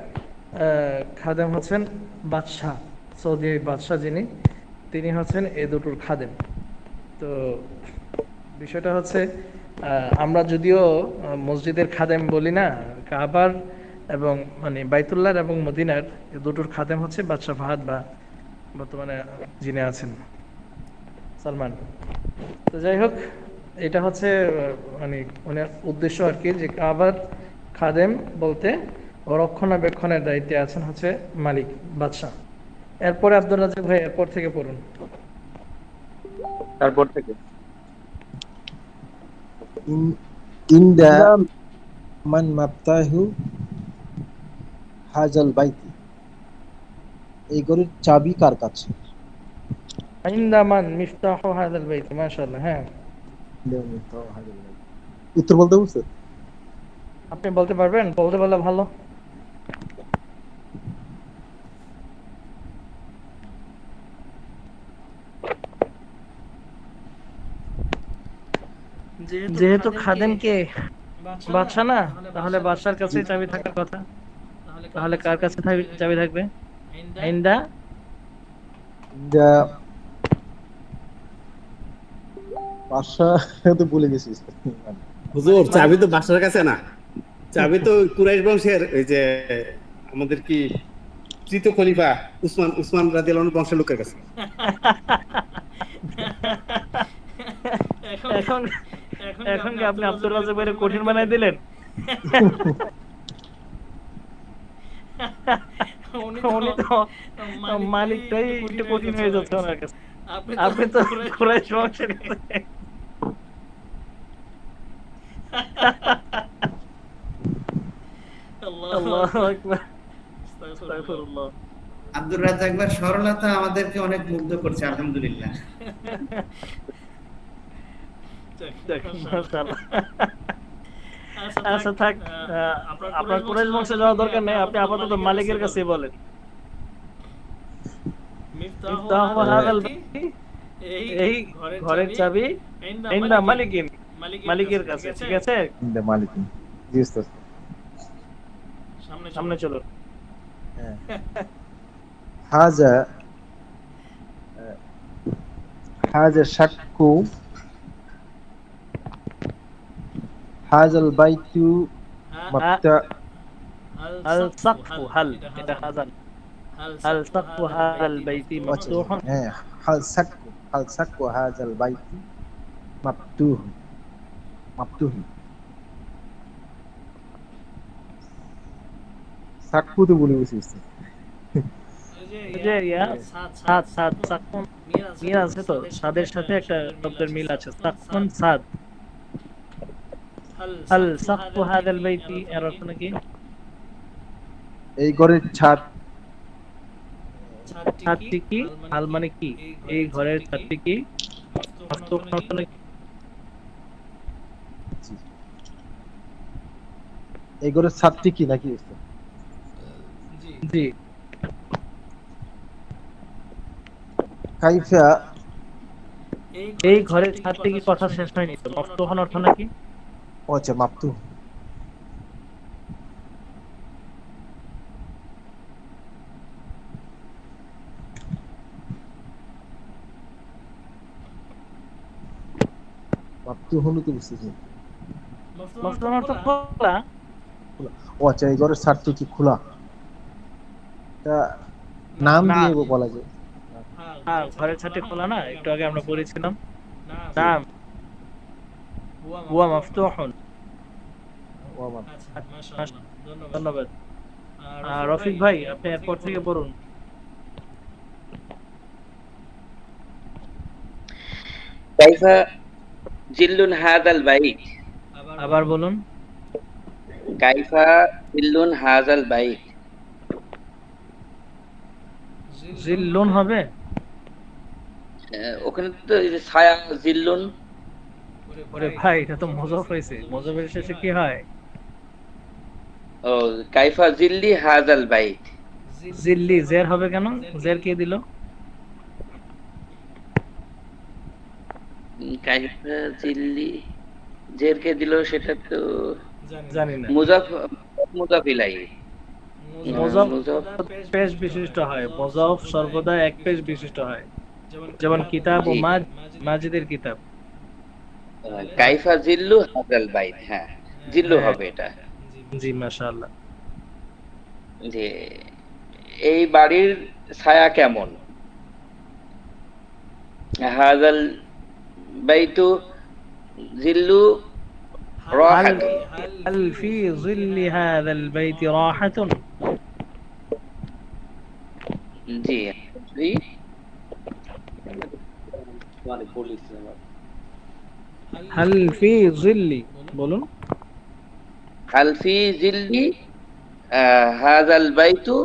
Speaker 1: খাদেম হচ্ছেন বাদশাহ, সৌদি বাদশাহ যিনি, তিনি হচ্ছেন এই দুটোর খাদেম। তো বিষয়টা হচ্ছে আমরা যদিও মসজিদের খাদেম বলি না, কাবার এবং মানে বাইতুল্লাহর এবং মদিনার দুটোর খাদেম হচ্ছে বাদশাহ ফাহাদ বা বর্তমানে যিনি আছেন সালমান। তো যাই হোক, এটা হচ্ছে মানে ওনার উদ্দেশ্য আর কি, যে কাবার খাদেম বলতে রক্ষণাবেক্ষণের দায়িত্বে আছেন হচ্ছে মালিক, বাদশাহ। এরপরে আব্দুর রাজ্জাক ভাই এরপর থেকে পড়ুন।
Speaker 3: তারপর থেকে
Speaker 6: ইনদা মান মাফতাহু হাযাল বাইতি, এই ঘরের চাবি কার কাছে?
Speaker 1: ইনদামান মিফতাহু হাযাল বাইত, মাশাআল্লাহ। হ্যাঁ,
Speaker 6: উত্তর বলতে বলছে?
Speaker 1: আপনি বলতে পারবেন? বলতে পারলে ভালো। যেহেতু খাদেমকে বাদশা না, তাহলে বাদশার কাছে চাবি থাকার কথা। তাহলে কার কাছে চাবি থাকবে? ইনদা
Speaker 6: বাদশা তো ভুলে গেছিস।
Speaker 2: হুজুর, চাবি তো বাদশার কাছে না, চাবি তো কুরাইশ বংশের, এই যে আমাদের কি তৃতীয় খলিফা উসমান রাদিয়াল্লাহু আনহু বংশের লোকের কাছে।
Speaker 1: এখন কি আপনি আব্দুর রাজ্জাক ভাইরে কঠিন বানাই দিলেন? উনি তো মালিকটাই একটু কঠিন হয়ে যাচ্ছে ওনার কাছে। আপনি তো কুরাইশ বংশের কাছে। আল্লাহু আকবার আস্তাগফিরুল্লাহ
Speaker 4: আব্দুর রাজ্জাক ভাই সরলতা আমাদেরকে অনেক মুগ্ধ করছে আলহামদুলিল্লাহ।
Speaker 1: মাশাআল্লাহ আচ্ছা থাক আপনার কুরাইশ বংশে যাওয়ার দরকার নেই, আপনি আপাতত মালিকের কাছে বলেন। মিফতাহু হাযাল বাইতি, এই ঘরের চাবি ইনদা মালিকিন, মালিকের কাছে, ঠিক আছে?
Speaker 6: ইনদা মালিকিন, জি উস্তাদ।
Speaker 1: সামনে চলো।
Speaker 6: হাজা হাজা শাক্কু হাজাল বাইতু মাবতা
Speaker 1: হাল সাকফু, হাল এটা হাজাল, হাল সাকফু হাযাল বাইতি মাফতুহুন,
Speaker 6: হ্যাঁ হাল সাক্কু হাজাল বাইতু মাবতুহ মাবতুহ সাক্কু তো বলে গেছি উস্তাদ।
Speaker 1: যে ইয়া সাদ সাদ সাকুন মিল আছে তো, সাদের সাথে একটা শব্দের মিল আছে, সাকুন সাদ। হাল সাকফু হাযাল বাইতি এর অর্থ নাকি?
Speaker 6: এই ঘরের ছাদ,
Speaker 1: ছাদটি কি? হাল মানে কি? এই ঘরের ছাদটি কি? মাফতুহুন অর্থ নাকি?
Speaker 6: এই ঘরের ছাদটি কি নাকি উস্তাদ?
Speaker 1: জি।
Speaker 6: কাইফা
Speaker 1: এই ঘরের ছাদটি কি কথা শেষ হয়নি তো, মাফতুহুন অর্থ নাকি?
Speaker 6: ও আচ্ছা মাবতুহ। মাবতুহ হলো তো বুঝতেছি।
Speaker 1: মাফতুহুন অর্থ খোলা।
Speaker 6: ও আচ্ছা এই ঘরের ছাদটি কি খোলা? তা নাম
Speaker 1: না।
Speaker 6: দিয়ে বলা যায়।
Speaker 1: হ্যাঁ, ঘরের ছাদটি খোলা না, একটু আগে আমরা পড়েছিলাম। নাম হুয়া মাফতুহুন।
Speaker 6: ও আমার
Speaker 1: ধন্যবাদ। রফিক ভাই, আপনি এরপর থেকে পড়ুন।
Speaker 5: কাইফা জিল্লুন হাযাল বাইত,
Speaker 1: আবার বলুন।
Speaker 5: কাইফা জিল্লুন হাযাল বাইত।
Speaker 1: জিল্লুন হবে?
Speaker 5: ওখানে তো এই যে ছায়া জিল্লুন।
Speaker 1: ওরে ভাই, এটা তো মুযাফ হয়েছে, মুযাফের শেষে কি হয়?
Speaker 5: ও কাইফা জিল্লি হাযাল বাইত।
Speaker 1: জিল্লি জের হবে কেন? জের কে দিল?
Speaker 5: কাইফা জিল্লি জের কে দিল সেটা তো
Speaker 1: জানি না।
Speaker 5: মুযাফ মুযাফ ইলাইহি।
Speaker 1: মুযাফ
Speaker 5: মুযাফ
Speaker 1: পেশ বিশিষ্ট হয়, মুযাফ সর্বদা এক পেশ বিশিষ্ট হয়, যেমন কিতাব ও মাজিদের কিতাব।
Speaker 5: কাইফা জিল্লু হাযাল বাইত, হ্যাঁ জিল্লু হবে এটা।
Speaker 1: জি মাশাআল্লাহ।
Speaker 5: যে এই বাড়ির ছায়া কেমন? হাযাল বাইতু জিল্লু রাহাতুন।
Speaker 1: হাল ফি জিল্লি হাযাল বাইতি রাহাতুন?
Speaker 5: জি জি।
Speaker 1: হাল ফি জিল্লি বলুন।
Speaker 5: হাল ফি জিল্লি হাযাল বাইতু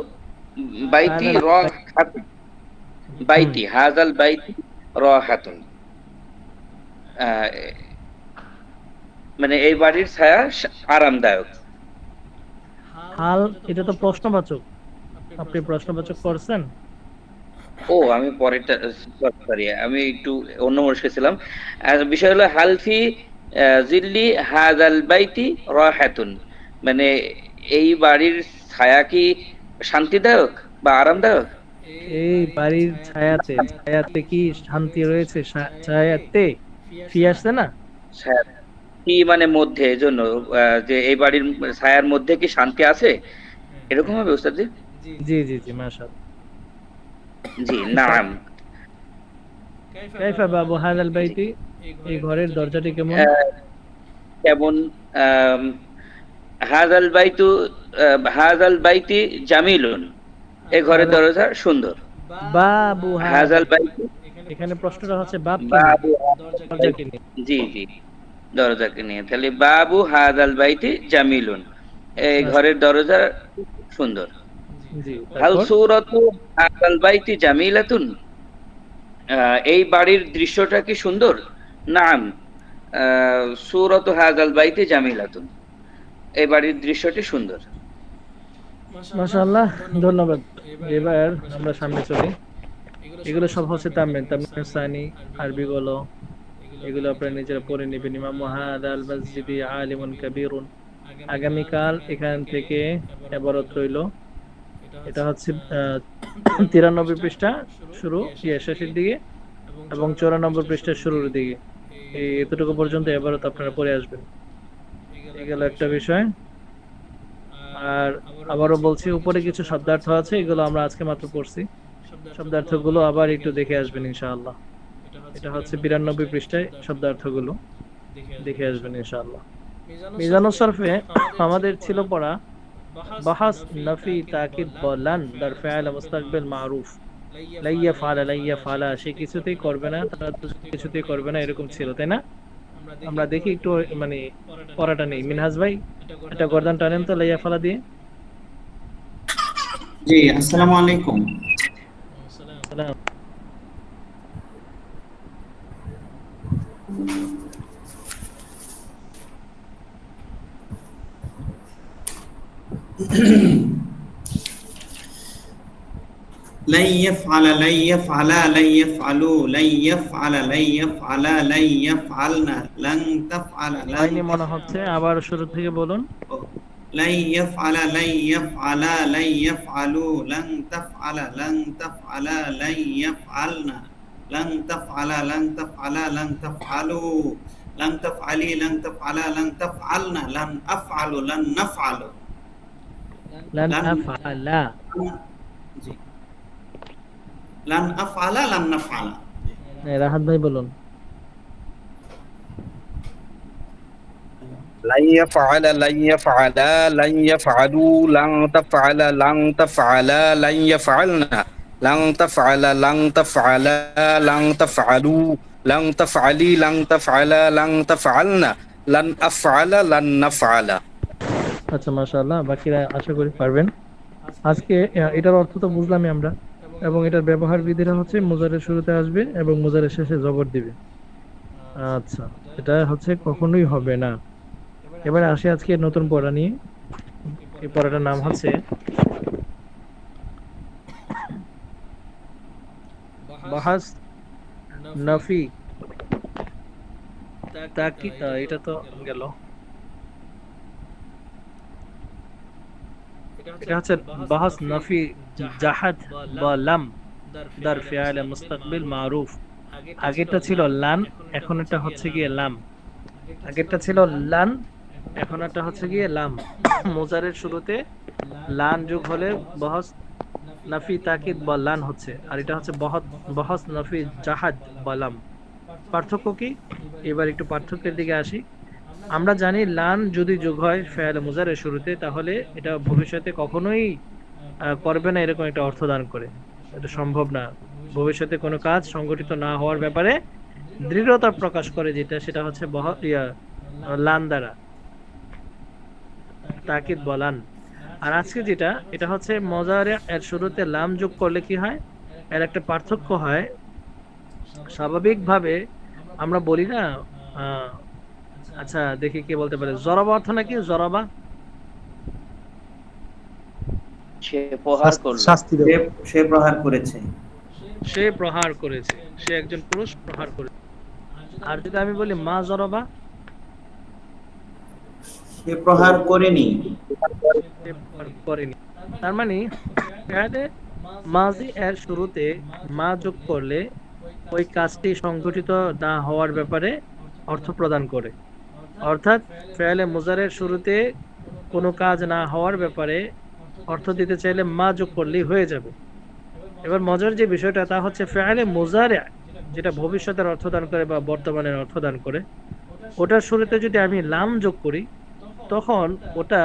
Speaker 5: বাইতি রাহাতুন। বাইতি হাযাল বাইতি রাহাতুন, মানে এই বাড়ির ছায়া আরামদায়ক।
Speaker 1: হাল এটা তো প্রশ্নবাচক, আপনি প্রশ্নবাচক করছেন।
Speaker 5: ও আমি পরেরটা, সরি আমি একটু অন্যমনস্ক ছিলাম। বিষয় হলো হালফি জিল্লি হাযাল বাইতি রাহাতুন, মানে এই বাড়ির ছায়া কি শান্তিদায়ক বা আরামদায়ক?
Speaker 1: এই বাড়ির ছায়াতে, ছায়াতে কি শান্তি রয়েছে? ছায়াতে ফি আসছে না?
Speaker 5: ছায়া কি মানে মধ্যে, এজন্য যে এই বাড়ির ছায়ার মধ্যে কি শান্তি আছে, এরকম হবে উস্তাদ জি?
Speaker 1: জি জি জি মাশাআল্লাহ।
Speaker 5: জি নাম।
Speaker 1: কাইফা বাবু হাযাল বাইতি, এই ঘরের দরজাটি কেমন?
Speaker 5: কেমন? হাযাল বাইতু হাযাল বাইতি জামিলুন, এই ঘরের দরজা সুন্দর।
Speaker 1: বাবু
Speaker 5: হাযাল বাইতু,
Speaker 1: এখানে প্রশ্নটা হচ্ছে বাব কি,
Speaker 5: বাবু
Speaker 1: দরজা কি নিয়ে?
Speaker 5: জি জি দরজাকে নিয়ে, তাহলে বাবু হাযাল বাইতি জামিলুন, এই ঘরের দরজা সুন্দর।
Speaker 1: জি,
Speaker 5: হাল
Speaker 1: তারপর
Speaker 5: সূরাতু হাযাল বাইতি জামিলাতুন, এই বাড়ির দৃশ্যটা কি সুন্দর? নাম, সূরাতু হাযাল বাইতি জামিলাতুন, এই বাড়ির দৃশ্যটি সুন্দর।
Speaker 1: মাশাআল্লাহ, ধন্যবাদ। এবার আমরা সামনে চলি। এগুলো সব হচ্ছে তামিম সানি, আরবিগুলো, এগুলো আপনারা নিজেরা পড়ে নেবেন। ইমাম হাদাল মসজিদি আলিমুন কাবীরুন, আগামীকাল এখান থেকে এবারত রইল। এটা হচ্ছে 93 পৃষ্ঠা শুরু, শেষের দিকে, এবং 94 পৃষ্ঠার শুরুর দিকে। এই এতটুকু পর্যন্ত এবারত আপনারা পড়ে আসবেন। এই গেল একটা বিষয়। আর আবারও বলছি, উপরে কিছু শব্দার্থ আছে, এগুলো আমরা আজকে মাত্র পড়ছি। শব্দার্থগুলো আবার একটু দেখে আসবেন ইনশাআল্লাহ। এটা হচ্ছে 92 পৃষ্ঠায় শব্দার্থগুলো দেখে আসবেন ইনশাআল্লাহ। মিজানুস সরফে আমাদের ছিল পড়া বাহাস নফি তাকিদ বলান দার ফাইল মুস্তাকবিল মারুফ লাইয়া ফালা, সে কিছুতেই করবে না, তারা কিছুতেই করবে না, এরকম ছিল, তাই না? আমরা দেখি একটু মানে পড়াটা নেই। মিনহাজ ভাই এটা গর্দান টানেন তো লাইয়া ফালা দিয়ে।
Speaker 4: জি, আসসালামু আলাইকুম।
Speaker 1: সালাম।
Speaker 4: لن يفعل لن يفعلا لن يفعلوا لن يفعل لن يفعلا لن يفعلنا لن تفعل
Speaker 1: হয়নি
Speaker 4: لن
Speaker 1: মনে হচ্ছে, আবার শুরু থেকে বলুন।
Speaker 4: لن يفعل لن يفعلا لن يفعلوا لن تفعل لن تفعلا لن يفعلنا لن تفعل لن تفعلا لن تفعلوا لن تفعلي لن تفعلا لن تفعلنا لن أفعل لن نفعل
Speaker 1: লান আফআলা।
Speaker 4: জি, لن أفعل لن نفعل।
Speaker 1: রাহাত ভাই বলুন।
Speaker 3: لن يفعل لن يفعلا لن يفعلوا لن تفعل لن تفعلا لن يفعلنا لن تفعل لن تفعلا لن تفعلوا لن تفعلي لن تفعلا لن تفعلنا لن أفعل لن نفعل।
Speaker 1: আচ্ছা, মাশাআল্লাহ, বাকিরা আশা করি পারবেন। আজকে এটার অর্থ তো বুঝলামই আমরা, এবং এটার ব্যবহার বিধিটা হচ্ছে মুজারের শুরুতে আসবে এবং মুজারের শেষে জবর দিবে। আচ্ছা, এটা হচ্ছে কখনোই হবে না। এবারে আসি আজকে নতুন পড়া নিয়ে। এই পড়াটার নাম হচ্ছে বাহাস নফি তাকি, এটা তো গেল। এটা হচ্ছে বাহাস নফি জাহাদ বা লাম দার ফিআল মুস্তাকবিল মারুফ। আগেরটা ছিল লান, এখন এটা হচ্ছে গিয়ে লাম। আগেরটা ছিল লান, এখন এটা হচ্ছে গিয়ে লাম। মুজারের শুরুতে লান যোগ হলে বহস নফি তাকিদ বা লান হচ্ছে, আর এটা হচ্ছে বহস নফি জাহাদ বা লাম। পার্থক্য কি? এবার একটু পার্থক্যের দিকে আসি। আমরা জানি লান যদি যোগ হয় ফেল মুজারের শুরুতে, তাহলে এটা ভবিষ্যতে কখনোই করবে না এরকম একটা অর্থ দান করে, এটা সম্ভব না। ভবিষ্যতে কোনো কাজ সংগঠিত না হওয়ার ব্যাপারে দৃঢ়তা প্রকাশ করে, যেটা সেটা হচ্ছে লান দ্বারা, তাকিদ বলান। আর আজকে যেটা, এটা হচ্ছে মুজারে এর শুরুতে লাম যোগ করলে কি হয়, এর একটা পার্থক্য হয়। স্বাভাবিকভাবে আমরা বলি না, আচ্ছা দেখি কে বলতে পারে, জরাবা অর্থ নাকি? জরাবা
Speaker 5: সে প্রহার করলো,
Speaker 6: শাস্তি দেবে।
Speaker 4: সে প্রহার করেছে।
Speaker 1: সে প্রহার করেছে, সে একজন পুরুষ প্রহার করেছে। আর যদি আমি বলি মা জরাবা,
Speaker 4: সে প্রহার করেনি।
Speaker 1: সে প্রহার করেনি। তার মানে ফি'লে মাজি এর শুরুতে মা যোগ করলে ওই কাজটি সংঘটিত না হওয়ার ব্যাপারে অর্থ প্রদান করে। অর্থাৎ ফি'লে মুজারের শুরুতে কোনো কাজ না হওয়ার ব্যাপারে অর্থ দিতে চাইলে মা যোগ করলেই হয়ে যাবে। এবার মজার যে বিষয়টা, তা হচ্ছে ফি'লে মুজারে যেটা ভবিষ্যতের অর্থ দান করে বা বর্তমানের অর্থ দান করে, ওটার শুরুতে যদি আমি লাম যোগ করি, তখন ওটা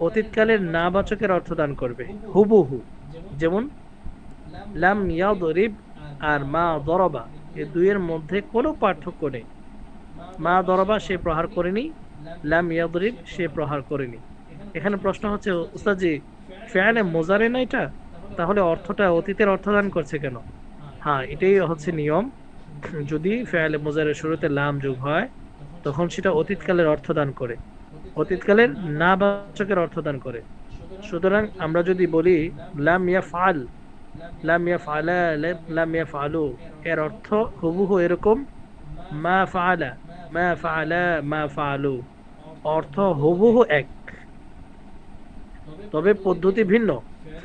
Speaker 1: অতীতকালের নাবাচকের অর্থ দান করবে হুবহু। যেমন লাম ইয়াদরিব আর মা দরবা, এই দুইয়ের মধ্যে কোনো পার্থক্য নেই। মা দরবা সে প্রহার করেনি, লাম ইয়াদরিব সে প্রহার করেনি। এখানে প্রশ্ন হচ্ছে উস্তাদজি ফেয়ালে মোজারে না এটা, তাহলে অর্থটা অতীতের অর্থদান করছে কেন? হ্যাঁ, এটাই হচ্ছে নিয়ম। যদি ফেয়ালে মোজারের শুরুতে লাম যোগ হয় তখন সেটা অতীতকালের অর্থদান করে, অতীতকালের না বাচকের অর্থদান করে। সুতরাং আমরা যদি বলি লাম ইয়াফআল, লাম ইয়াফআলা, লাম ইয়াফআলু, এর অর্থ হুবহু এরকম মা ফাআলা, মা ফাআলা, মা ফাআলু, অর্থ হুবহু এক, তবে পদ্ধতি ভিন্ন।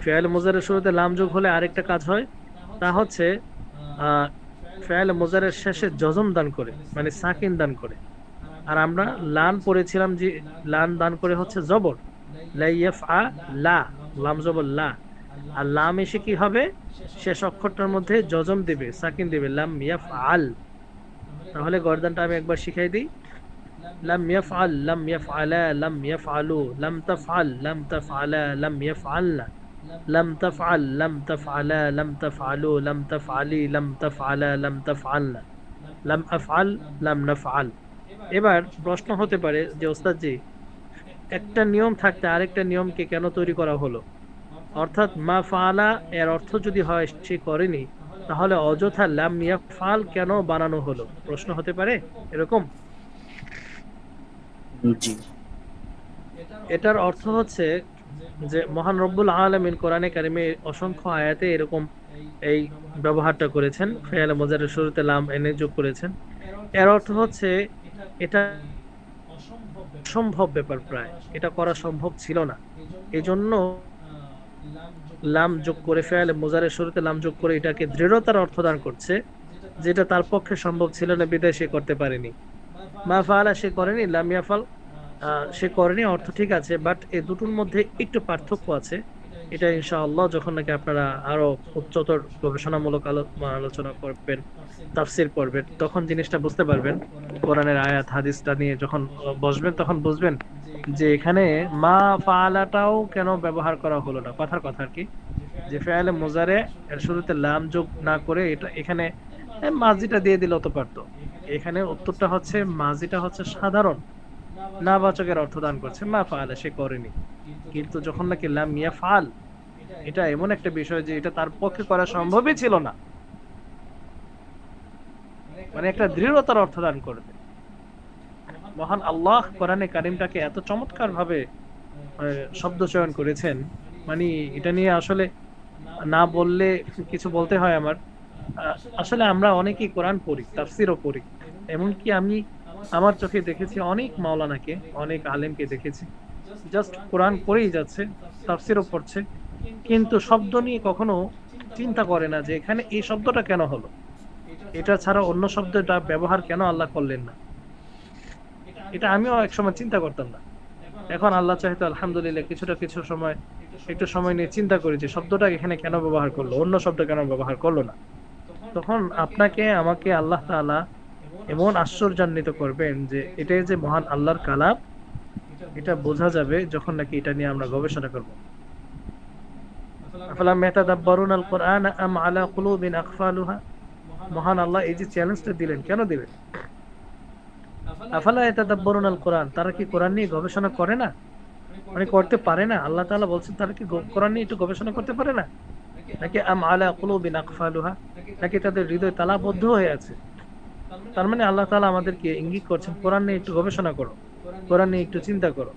Speaker 1: ফেয়াল মুজারের শুরুতে লাম যোগ হলে আরেকটা কাজ হয়, তা হচ্ছে ফেয়াল মুজারের শেষে জজম দান করে, মানে সাকিন দান করে। আর আমরা লান পড়েছিলাম যে লান দান করে হচ্ছে জবর, লা ইয়াফআ লা, লাম জবর লা। আর লাম এসে কি হবে, শেষ অক্ষরটার মধ্যে জজম দিবে, সাকিন দিবে, লাম ইয়াফআল। তাহলে গর্দানটা আমি একবার শিখাই দিই। লাম ইয়াফআল, লাম ইয়াফআলা, লাম ইয়াফআলু, লাম তাফআল, লাম তাফআলা, লাম ইয়াফআলনা, লাম তাফআল, লাম তাফআলা, লাম তাফআলু, লাম তাফআলি, লাম তাফআলা, লাম তাফআলনা, লাম আফআল, লাম নাফআল। এবার প্রশ্ন হতে পারে যে ওস্তাদজি একটা নিয়ম থাকতে আরেকটা নিয়মকে কেন তৈরি করা হলো? অর্থাৎ মা ফাআলা এর অর্থ যদি হয় সে করেনি, তাহলে অযথা লাম ইয়াফআল কেন বানানো হলো? প্রশ্ন হতে পারে এরকম।
Speaker 3: জি।
Speaker 1: এটার অর্থ হচ্ছে যে মহান রব্বুল আলামিন কোরআনে কারিমে অসংখ্য আয়াতে এরকম এই ব্যবহারটা করেছেন, ফেয়াল মুজারের শুরুতে লাম এনে যোগ করেছেন। এর অর্থ হচ্ছে এটা অসম্ভব ব্যাপার, প্রায় এটা করা সম্ভব ছিল না, এজন্য লাম যোগ করে, ফেয়াল মুজারের শুরুতে লাম যোগ করে এটাকে দৃঢ়তার অর্থ দান করছে, যেটা তার পক্ষে সম্ভব ছিল না, বিদায় সে করতে পারেনি। মা ফাআলা সে করেনি, লাম ইয়াফআল সে করেনি, অর্থ ঠিক আছে, বাট এই দুটোর মধ্যে একটু পার্থক্য আছে। এটা ইনশাআল্লাহ যখন নাকি আপনারা আরো উচ্চতর গবেষণামূলক আলোচনা করবেন, তাফসির করবেন, তখন জিনিসটা বুঝতে পারবেন। কোরআনের আয়াত হাদিসটা নিয়ে যখন বসবেন তখন বুঝবেন যে এখানে মা ফাআলাটাও কেন ব্যবহার করা হলো না। কথার কথা আর কি, যে ফেয়ালে মুজারে এর শুরুতে লাম যোগ না করে এটা এখানে মাজিটা দিয়ে দিলে তো পারতো। এখানে উত্তরটা হচ্ছে মাজিটা হচ্ছে সাধারণ না বাচকের অর্থ দান করছে, মা ফাআলা সে করেনি। কিন্তু যখন নাকি লাম ইয়াফআল, এটা এমন একটা বিষয় যে এটা তার পক্ষে করা সম্ভবই ছিল না, মানে একটা দৃঢ়তার অর্থ দান করবে। মহান আল্লাহ কোরআনে কারিমটাকে এত চমৎকার ভাবে শব্দ চয়ন করেছেন, মানে এটা নিয়ে আসলে না বললে কিছু বলতে হয় আমার। আসলে আমরা অনেকেই কোরআন পড়ি, তাফসিরও পড়ি, এমনকি আমি আমার চোখে দেখেছি অনেক মাওলানাকে, অনেক আলেমকে দেখেছি জাস্ট কোরআন পড়েই যাচ্ছে, তাফসিরও পড়ছে, কিন্তু শব্দ নিয়ে কখনো চিন্তা করে না যে এখানে এই শব্দটা কেন হলো, এটা ছাড়া অন্য শব্দটা ব্যবহার কেন আল্লাহ করলেন না। এটা আমিও একসময় চিন্তা করতাম না, এখন আল্লাহ চাইতো আলহামদুলিল্লাহ কিছু সময় একটু সময় নিয়ে চিন্তা করি যে শব্দটা এখানে কেন ব্যবহার করলো, অন্য শব্দ কেন ব্যবহার করলো না। তখন আপনাকে আমাকে আল্লাহ তাআলা এমন আশ্চর্যান্বিত করবেন যে এটাই যে মহান আল্লাহর কালাম, এটা বোঝা যাবে যখন নাকি এটা নিয়ে আমরা গবেষণা করব। আফালাম ইয়াতাদাব্বারুনাল কুরআন আম আলা কুলুবিন আকফালুহা। মহান আল্লাহ এই যে চ্যালেঞ্জটা দিলেন, কেন দিলেন? আফালা ইয়াতাদাব্বারুনাল কুরআন, তারা কি কোরআন নিয়ে গবেষণা করে না, মানে করতে পারে না? আল্লাহ তাআলা বলছেন তারা কি কোরআন নিয়ে একটু গবেষণা করতে পারে না? নাকি আম আলা কুলুবিন আকফালুহা, নাকি তাদের হৃদয় তালাবদ্ধ হয়ে আছে? তার মানে আল্লাহ তাআলা আমাদেরকে ইঙ্গিত করছেন কোরআন নিয়ে একটু গবেষণা করো, কোরআন নিয়ে একটু চিন্তা করো।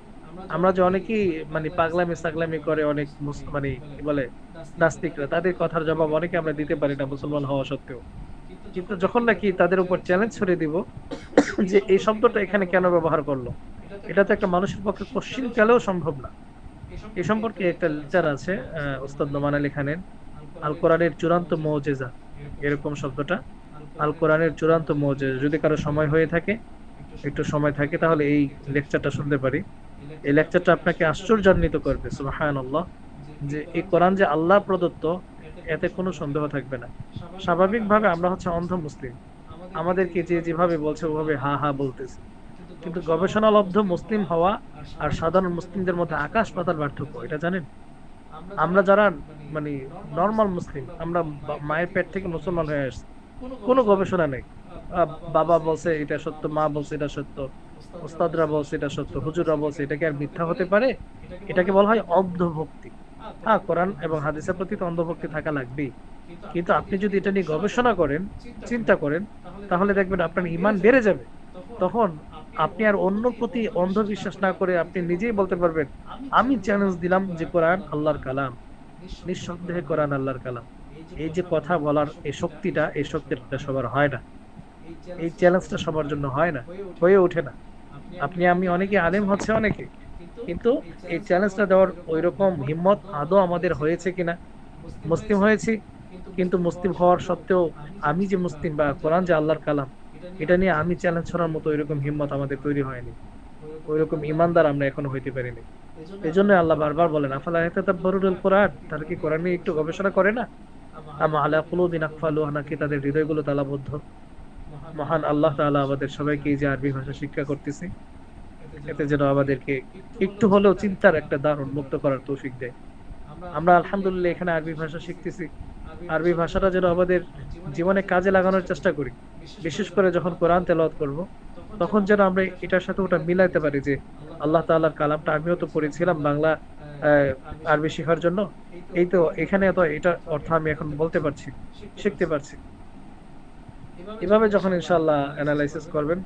Speaker 1: আমরা যে অনেকেই মানে পাগলামি সাগলামি করে, অনেক মানে কি বলে নাস্তিকরা, তাদের কথার জবাব অনেকে আমরা দিতে পারি না মুসলমান হওয়া সত্ত্বেও। কিন্তু যখন নাকি তাদের উপর চ্যালেঞ্জ ছড়িয়ে দিব যে এই শব্দটা এখানে কেন ব্যবহার করলো, এটা তো একটা মানুষের পক্ষে কোশ্চিন কালেও সম্ভব না। এই সম্পর্কে একটা লেকচার আছে ওস্তাদ নোমান আলী খানের, আল কোরআনের চূড়ান্ত মুজিজা, এরকম শব্দটা, আল কোরআনের চূড়ান্ত মুজিজা। যদি কারো সময় হয়ে থাকে, একটু সময় থাকে, তাহলে এই লেকচারটা শুনতে পারি। এই লেকচারটা আপনাকে আশ্চর্যান্বিত করবে, সুবহানাল্লাহ, যে এই কোরআন যে আল্লাহ প্রদত্ত এতে কোনো সন্দেহ থাকবে না। স্বাভাবিকভাবে আমরা হচ্ছে অন্ধ মুসলিম, আমাদেরকে যে যেভাবে বলছে ওভাবে হা হা বলতেছে, কিন্তু গবেষণালব্ধ মুসলিম হওয়া আর সাধারণ মুসলিমদের মধ্যে আকাশ পাতাল পার্থক্য, এটা জানেন? আমরা যারা মানে নর্মাল মুসলিম, আমরা মায়ের পেট থেকে মুসলমান হয়ে আসছি, কোনো গবেষণা নেই। বাবা বলছে এটা সত্য, মা বলছে এটা সত্য, ওস্তাদরা বলছে এটা সত্য, হুজুররা বলছে, এটা কি আর মিথ্যা হতে পারে? এটাকে বলা হয় অন্ধভক্তি। হ্যাঁ, কোরআন এবং হাদিসের প্রতি তো অন্ধভক্তি থাকা লাগবেই, কিন্তু আপনি যদি এটা নিয়ে গবেষণা করেন, চিন্তা করেন, তাহলে দেখবেন আপনার ঈমান বেড়ে যাবে। তখন আপনি আর অন্য প্রতি অন্ধবিশ্বাস না করে আপনি নিজেই বলতে পারবেন, আমি চ্যালেঞ্জ দিলাম যে কোরআন আল্লাহর কালাম, নিঃসন্দেহে কোরআন আল্লাহর কালাম। এই যে কথা বলার এই শক্তিটা সবার হয় না, এই চ্যালেঞ্জটা সবার জন্য হয় না, হয়ে ওঠে না। আপনি আমি অনেকে আলেম হচ্ছে অনেকে, কিন্তু এই চ্যালেঞ্জটা দেওয়ার ওইরকম হিম্মত আদৌ আমাদের হয়েছে কিনা? মুসলিম হয়েছি, কিন্তু মুসলিম হওয়ার সত্ত্বেও আমি যে মুসলিম বা কোরআন যে আল্লাহর কালাম, এটা নিয়ে আমি চ্যালেঞ্জ ছড়ার মতো ওইরকম হিম্মত আমাদের তৈরি হয়নি, ওইরকম ইমানদার আমরা এখনো হইতে পারিনি। এই জন্য আল্লাহ বারবার বলেন, আফালা ইয়াতাদাব্বারুল কোরআন, তারা কি কোরআন নিয়ে একটু গবেষণা করে না? আম আলা কুলুবিন আকফালুহা, নাকি তাদের হৃদয়গুলো তালাবদ্ধ? মহান আল্লাহ তাআলা আমাদের সবাইকে এই যে আরবি ভাষা শিক্ষা করতেছি, এতে যেন আমাদেরকে একটু হলেও চিন্তার একটা দ্বার উন্মুক্ত করার তৌফিক দেয়। আমরা আলহামদুলিল্লাহ এখানে আরবি ভাষা শিখতেছি, আরবি ভাষাটা যেন আমাদের জীবনে কাজে লাগানোর চেষ্টা করি। বিশেষ করে যখন কোরআন তেলাওয়াত করব, তখন যেন আমরা এটার সাথে ওটা মিলাইতে পারি যে আল্লাহ তাআলার কালামটা আমিও তো পড়েছিলাম বাংলা আরবি শেখার জন্য, এই তো এখানে তো এটা অর্থ আমি এখন বলতে পারছি, শিখতে পারছি। এভাবে যখন ইনশাআল্লাহ অ্যানালাইসিস করবেন,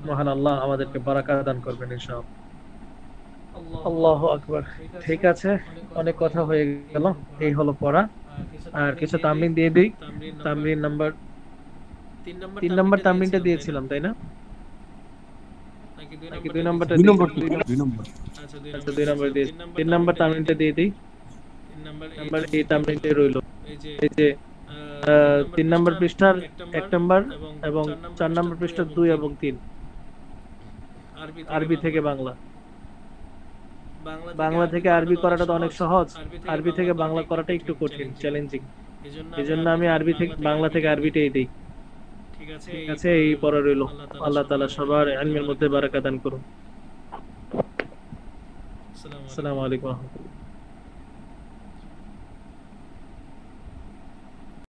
Speaker 1: মহান আল্লাহ আমাদেরকে বারাকাত দান করবেন ইনশাআল্লাহ। আল্লাহু আকবার। ঠিক আছে, অনেক কথা হয়ে গেল। এই হলো পড়া, আর কিছু তামরিন দিয়ে দিই। তামরিন নাম্বার 3 নাম্বার তামরিনটা দিয়েছিলাম, তাই না? নাকি 2 নাম্বারটা?
Speaker 6: 2 নম্বর।
Speaker 1: আচ্ছা, 2 নাম্বার দিয়ে 3 নাম্বার তামরিনটা দিয়ে দিই। 3 নাম্বার এই তামরিনটা রইলো। এই যে 3 নাম্বার পৃষ্ঠার 1 নাম্বার এবং 4 নাম্বার পৃষ্ঠার 2 এবং 3, আরবি থেকে বাংলা। বাংলা থেকে আরবি করাটা তো অনেক সহজ, আরবি থেকে বাংলা করাটা একটু কঠিন, চ্যালেঞ্জিং। এই জন্য আমি আরবি থেকে বাংলা থেকে আরবিটাই দিই। ঠিক আছে, এই পড়া রইলো। আল্লাহ তাআলা সবার ইলমের মধ্যে বারাকা দান করুন। আসসালামু আলাইকুম ওয়া রাহমাতুল্লাহ।